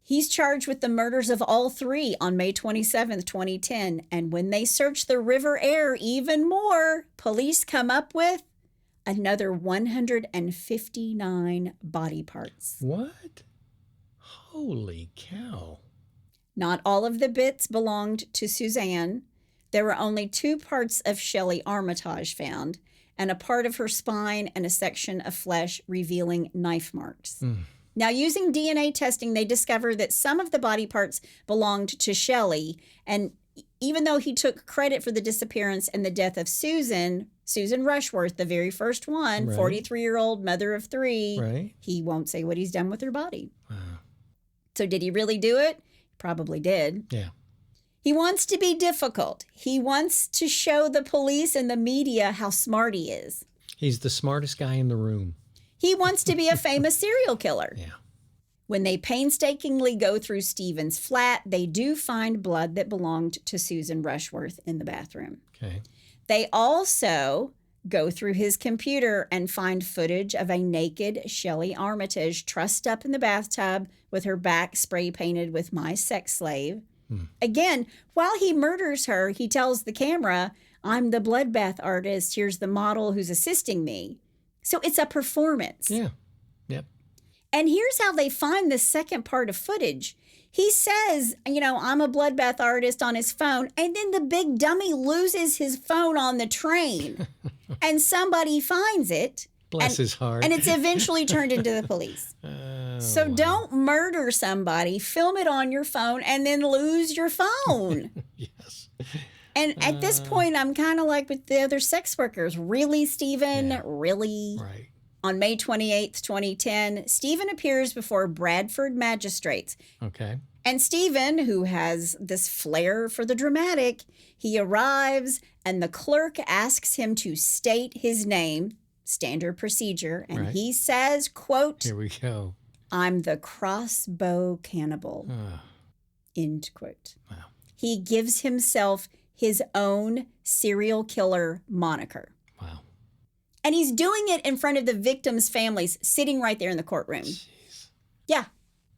He's charged with the murders of all three on May 27th, 2010. And when they search the river air even more, police come up with another 159 body parts. What? Holy cow. Not all of the bits belonged to Suzanne. There were only 2 parts of Shelley Armitage found, and a part of her spine and a section of flesh revealing knife marks. Now, using DNA testing, they discovered that some of the body parts belonged to Shelley, and even though he took credit for the disappearance and the death of Susan Rushworth, the very first one, Right. 43-year-old mother of 3, Right. he won't say what he's done with her body. Wow. So did he really do it? Probably did. Yeah. He wants to be difficult. He wants to show the police and the media how smart he is. He's the smartest guy in the room. He wants to be a famous serial killer. Yeah. When they painstakingly go through Stephen's flat, they do find blood that belonged to Susan Rushworth in the bathroom. Okay. They also go through his computer and find footage of a naked Shelley Armitage trussed up in the bathtub with her back spray painted with "My Sex Slave." Again, while he murders her, he tells the camera, "I'm the bloodbath artist. Here's the model who's assisting me." So it's a performance. Yeah. Yep. And here's how they find the second part of footage. He says, I'm a bloodbath artist on his phone. And then the big dummy loses his phone on the train. And somebody finds it. Bless his heart. And it's eventually turned into the police. So don't murder somebody, film it on your phone, and then lose your phone. Yes. And at this point, I'm kind of like with the other sex workers. Really, Stephen? Yeah. Really? Right. On May 28th, 2010, Stephen appears before Bradford magistrates. Okay. And Stephen, who has this flair for the dramatic, he arrives and the clerk asks him to state his name, standard procedure. And Right. he says, quote, Here we go. "I'm the Crossbow Cannibal," end quote. Wow. He gives himself his own serial killer moniker. Wow. And he's doing it in front of the victims' families sitting right there in the courtroom. Jeez. Yeah.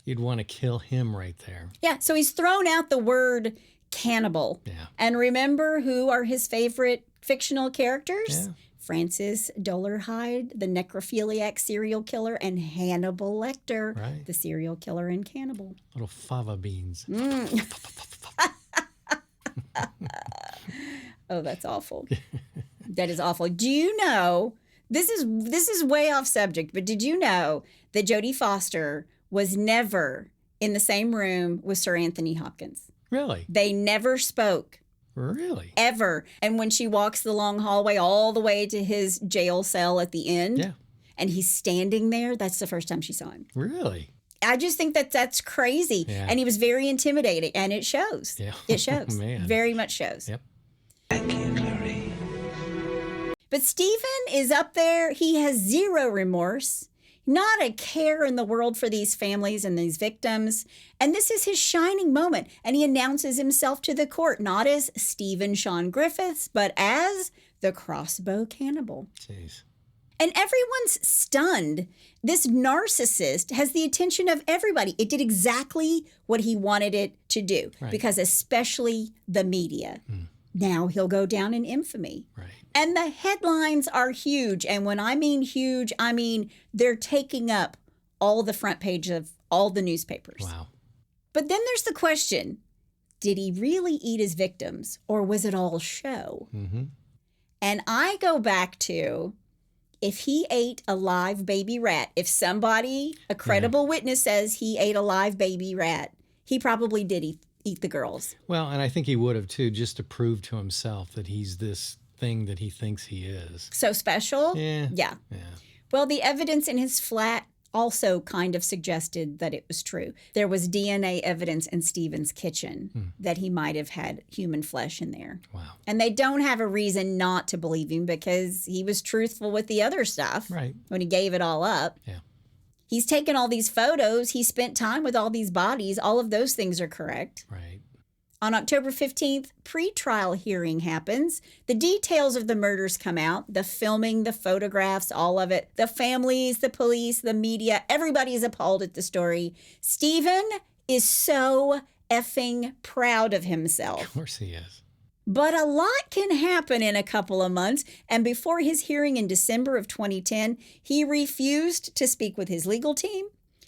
You'd want to kill him right there. Yeah. So he's thrown out the word cannibal. Yeah. And remember who are his favorite fictional characters? Yeah. Francis Dolarhyde, the necrophiliac serial killer, and Hannibal Lecter, Right. the serial killer and cannibal. Little fava beans. Oh, that's awful. That is awful. Do you know, this is way off subject, but did you know that Jodie Foster was never in the same room with Sir Anthony Hopkins? Really? They never spoke. Really? Ever. And when she walks the long hallway all the way to his jail cell at the end, Yeah. and he's standing there, that's the first time she saw him. Really? I just think that's crazy. Yeah. And he was very intimidating, and it shows. Yeah. It shows. Man. Very much shows. Yep. But Stephen is up there. He has zero remorse, not a care in the world for these families and these victims. And this is his shining moment. And he announces himself to the court, not as Stephen Sean Griffiths, but as the Crossbow Cannibal. Jeez. And everyone's stunned. This narcissist has the attention of everybody. It did exactly what he wanted it to do, Right. because especially the media. Now he'll go down in infamy. Right. And the headlines are huge. And when I mean huge, I mean they're taking up all the front page of all the newspapers. Wow. But then there's the question, did he really eat his victims, or was it all show? Mm-hmm. And I go back to, if he ate a live baby rat, if somebody, a credible witness says he ate a live baby rat, he probably did eat the girls. Well, and I think he would have too, just to prove to himself that he's this thing that he thinks he is. So special? Yeah. Yeah. Yeah. Well, the evidence in his flat also kind of suggested that it was true. There was DNA evidence in Stephen's kitchen that he might have had human flesh in there. Wow. And they don't have a reason not to believe him because he was truthful with the other stuff when he gave it all up. Yeah. He's taken all these photos. He spent time with all these bodies. All of those things are correct. Right. On October 15th, pre-trial hearing happens. The details of the murders come out, the filming, the photographs, all of it. The families, the police, the media, everybody is appalled at the story. Stephen is so effing proud of himself. Of course he is. But a lot can happen in a couple of months, and before his hearing in December of 2010, he refused to speak with his legal team.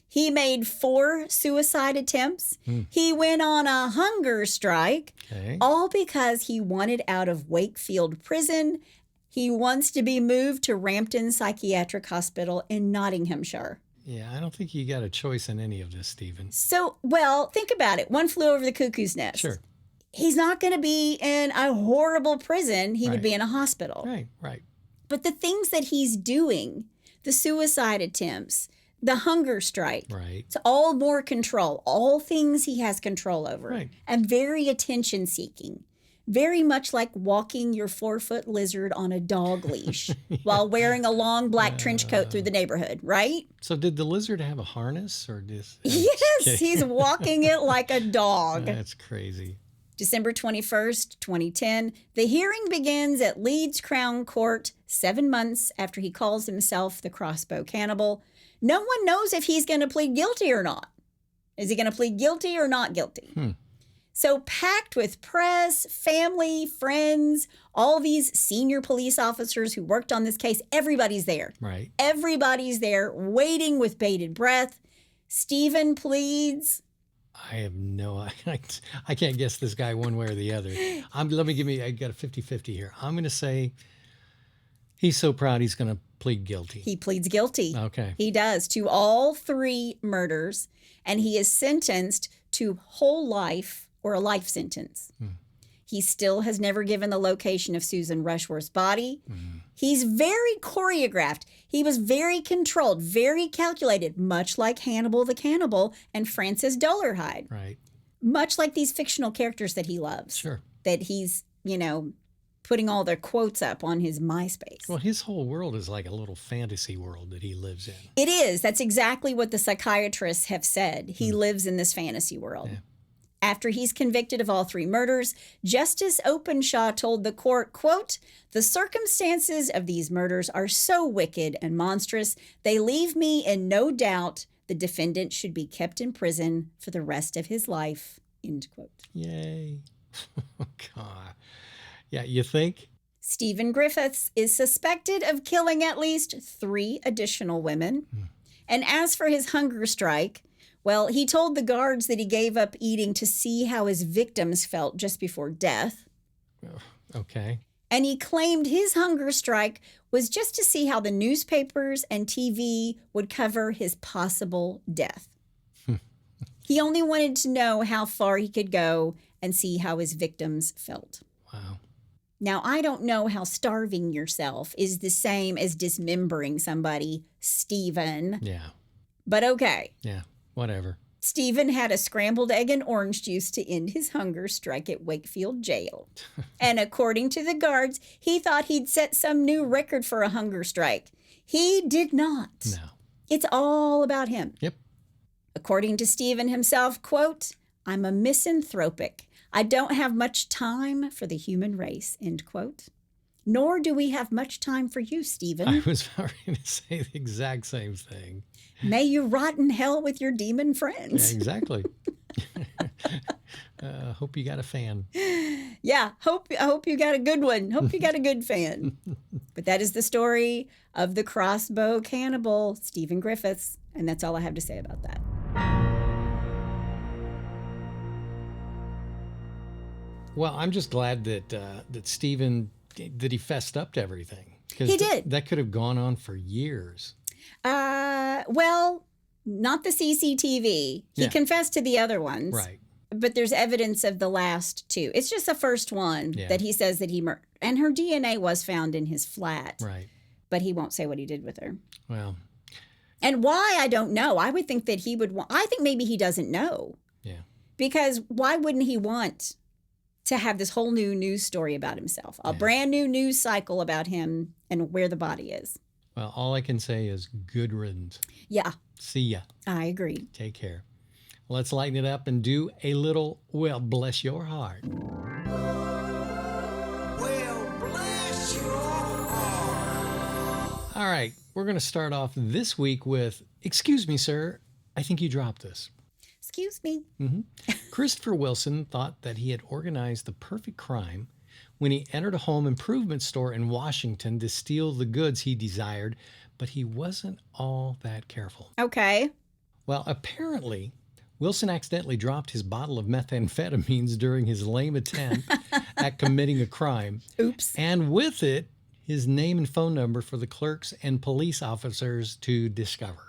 He made 4 suicide attempts. He went on a hunger strike, all because he wanted out of Wakefield Prison. He wants to be moved to Rampton Psychiatric Hospital in Nottinghamshire. Yeah, I don't think you got a choice in any of this, Stephen. So, well, think about it. One flew over the cuckoo's nest. Sure. He's not going to be in a horrible prison. He would be in a hospital. Right. But the things that he's doing, the suicide attempts, the hunger strike, it's all more control, all things he has control over, and very attention seeking, very much like walking your 4-foot lizard on a dog leash while wearing a long black trench coat through the neighborhood, right? So did the lizard have a harness or just? Yes, he's walking it like a dog. That's crazy. December 21st, 2010, the hearing begins at Leeds Crown Court 7 months after he calls himself the Crossbow Cannibal. No one knows if he's going to plead guilty or not. Is he going to plead guilty or not guilty? So packed with press, family, friends, all these senior police officers who worked on this case, everybody's there. Right. Everybody's there waiting with bated breath. Stephen pleads. I have no, I can't guess this guy one way or the other. I got a 50-50 here. I'm going to say he's so proud he's going to plead guilty. He pleads guilty. Okay. He does to all 3 murders, and he is sentenced to whole life or a life sentence. He still has never given the location of Susan Rushworth's body. He's very choreographed. He was very controlled, very calculated, much like Hannibal the Cannibal and Francis Dolarhyde. Right. Much like these fictional characters that he loves. Sure. That he's, putting all their quotes up on his MySpace. Well, his whole world is like a little fantasy world that he lives in. It is. That's exactly what the psychiatrists have said. He lives in this fantasy world. Yeah. After he's convicted of all 3 murders, Justice Openshaw told the court, quote, "The circumstances of these murders are so wicked and monstrous, they leave me in no doubt the defendant should be kept in prison for the rest of his life," end quote. Yay. God. Yeah, you think? Stephen Griffiths is suspected of killing at least 3 additional women. And as for his hunger strike, well, he told the guards that he gave up eating to see how his victims felt just before death. Okay. And he claimed his hunger strike was just to see how the newspapers and TV would cover his possible death. He only wanted to know how far he could go and see how his victims felt. Wow. Now, I don't know how starving yourself is the same as dismembering somebody, Stephen. Yeah. But okay. Yeah. Whatever. Stephen had a scrambled egg and orange juice to end his hunger strike at Wakefield Jail. And according to the guards, he thought he'd set some new record for a hunger strike. He did not. No. It's all about him. Yep. According to Stephen himself, quote, "I'm a misanthropic. I don't have much time for the human race," end quote. Nor do we have much time for you, Stephen. I was going to say the exact same thing. May you rot in hell with your demon friends. Yeah, exactly. Hope you got a fan. Yeah, I hope you got a good one. Hope you got a good fan. But that is the story of the Crossbow Cannibal, Stephen Griffiths. And that's all I have to say about that. Well, I'm just glad that Stephen, that he fessed up to everything. He did. That could have gone on for years. Well, not the CCTV. He confessed to the other ones. Right. But there's evidence of the last 2. It's just the first one that he says that he murdered. And her DNA was found in his flat. Right. But he won't say what he did with her. Well, And why, I don't know. I would think that he would want, I think maybe he doesn't know. Yeah. Because why wouldn't he want to have this whole new news story about himself? A brand new news cycle about him and where the body is. Well, all I can say is good riddance. Yeah, See ya. I agree. Take care. Let's lighten it up and do a little, well, bless your heart. All right, we're going to start off this week with, excuse me, sir, I think you dropped this. Excuse me. Christopher Wilson thought that he had organized the perfect crime when he entered a home improvement store in Washington to steal the goods he desired, but he wasn't all that careful. Okay. Well, apparently, Wilson accidentally dropped his bottle of methamphetamines during his lame attempt at committing a crime. Oops. And with it, his name and phone number for the clerks and police officers to discover.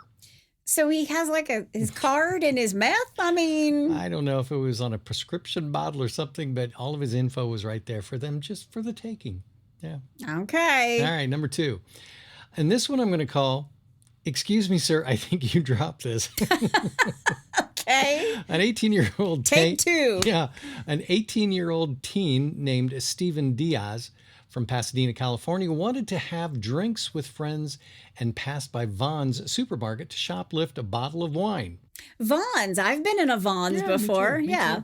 So he has like his card and his meth? I mean, I don't know if it was on a prescription bottle or something, but all of his info was right there for them, just for the taking. Yeah. okay. All right, number 2. And this one I'm going to call, excuse me, sir, I think you dropped this. Okay. An 18-year-old Take 2. Yeah, an 18-year-old teen named Stephen Diaz from Pasadena, California, wanted to have drinks with friends and passed by Vaughn's supermarket to shoplift a bottle of wine. Vaughn's. I've been in a Vaughn's before. Me too. Yeah.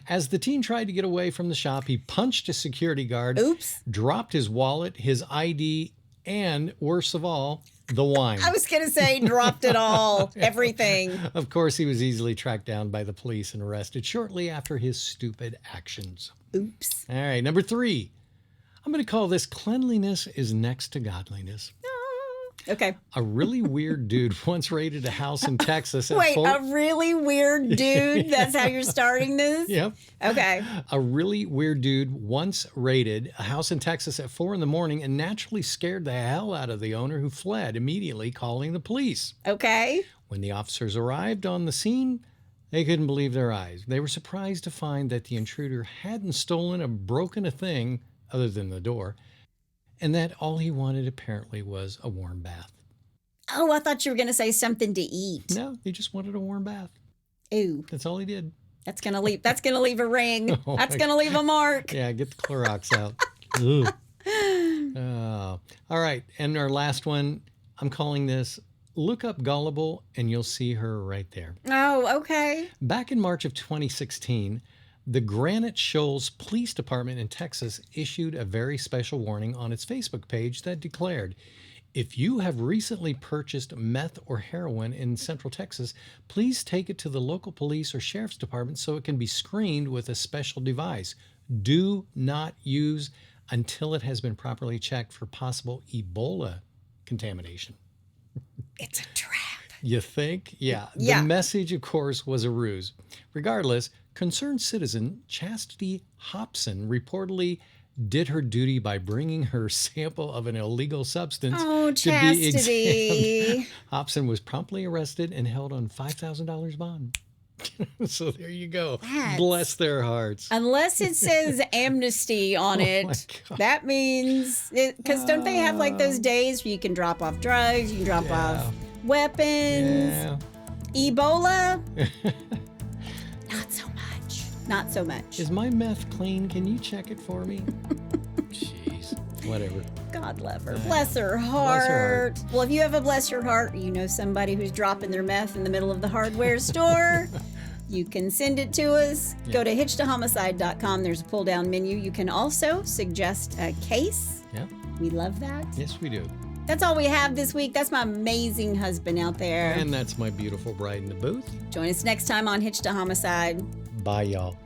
As the teen tried to get away from the shop, he punched a security guard, Oops. dropped his wallet, his ID, and worst of all, the wine. I was going to say dropped it all. Everything. Of course, he was easily tracked down by the police and arrested shortly after his stupid actions. Oops. All right, number 3. I'm going to call this cleanliness is next to godliness. Okay. A really weird dude once raided a house in Texas. Wait, a really weird dude? That's how you're starting this? Yep. Okay. A really weird dude once raided a house in Texas at 4 a.m. and naturally scared the hell out of the owner, who fled immediately, calling the police. Okay. When the officers arrived on the scene, they couldn't believe their eyes. They were surprised to find that the intruder hadn't stolen or broken a thing other than the door, and that all he wanted apparently was a warm bath. Oh, I thought you were going to say something to eat. No, he just wanted a warm bath. Ooh, That's all he did. that's going to leave a ring. Oh, That's my going to leave a mark. Yeah, get the Clorox out. Ugh. Oh. All right, and our last one, I'm calling this, look up Gullible and you'll see her right there. Oh, okay. Back in March of 2016, the Granite Shoals Police Department in Texas issued a very special warning on its Facebook page that declared, if you have recently purchased meth or heroin in Central Texas, please take it to the local police or sheriff's department so it can be screened with a special device. Do not use until it has been properly checked for possible Ebola contamination. It's a trap. You think? Yeah. Yeah. The message, of course, was a ruse. Regardless, concerned citizen Chastity Hobson reportedly did her duty by bringing her sample of an illegal substance Oh, to be examined. Chastity. Hobson was promptly arrested and held on $5,000 bond. So there you go. That's- Bless their hearts. Unless it says amnesty on my it, God. that means, because don't they have like those days where you can drop off drugs, you can drop off weapons, Yeah. Ebola? Not so much. Not so much. Is my meth clean? Can you check it for me? Jeez. Whatever. God love her. Bless her heart. Well, if you have a bless your heart, you know somebody who's dropping their meth in the middle of the hardware store, you can send it to us. Go to hitchedtohomicide.com. There's a pull-down menu. You can also suggest a case. Yeah. We love that. Yes, we do. That's all we have this week. That's my amazing husband out there. And that's my beautiful bride in the booth. Join us next time on Hitched to Homicide. Bye, y'all.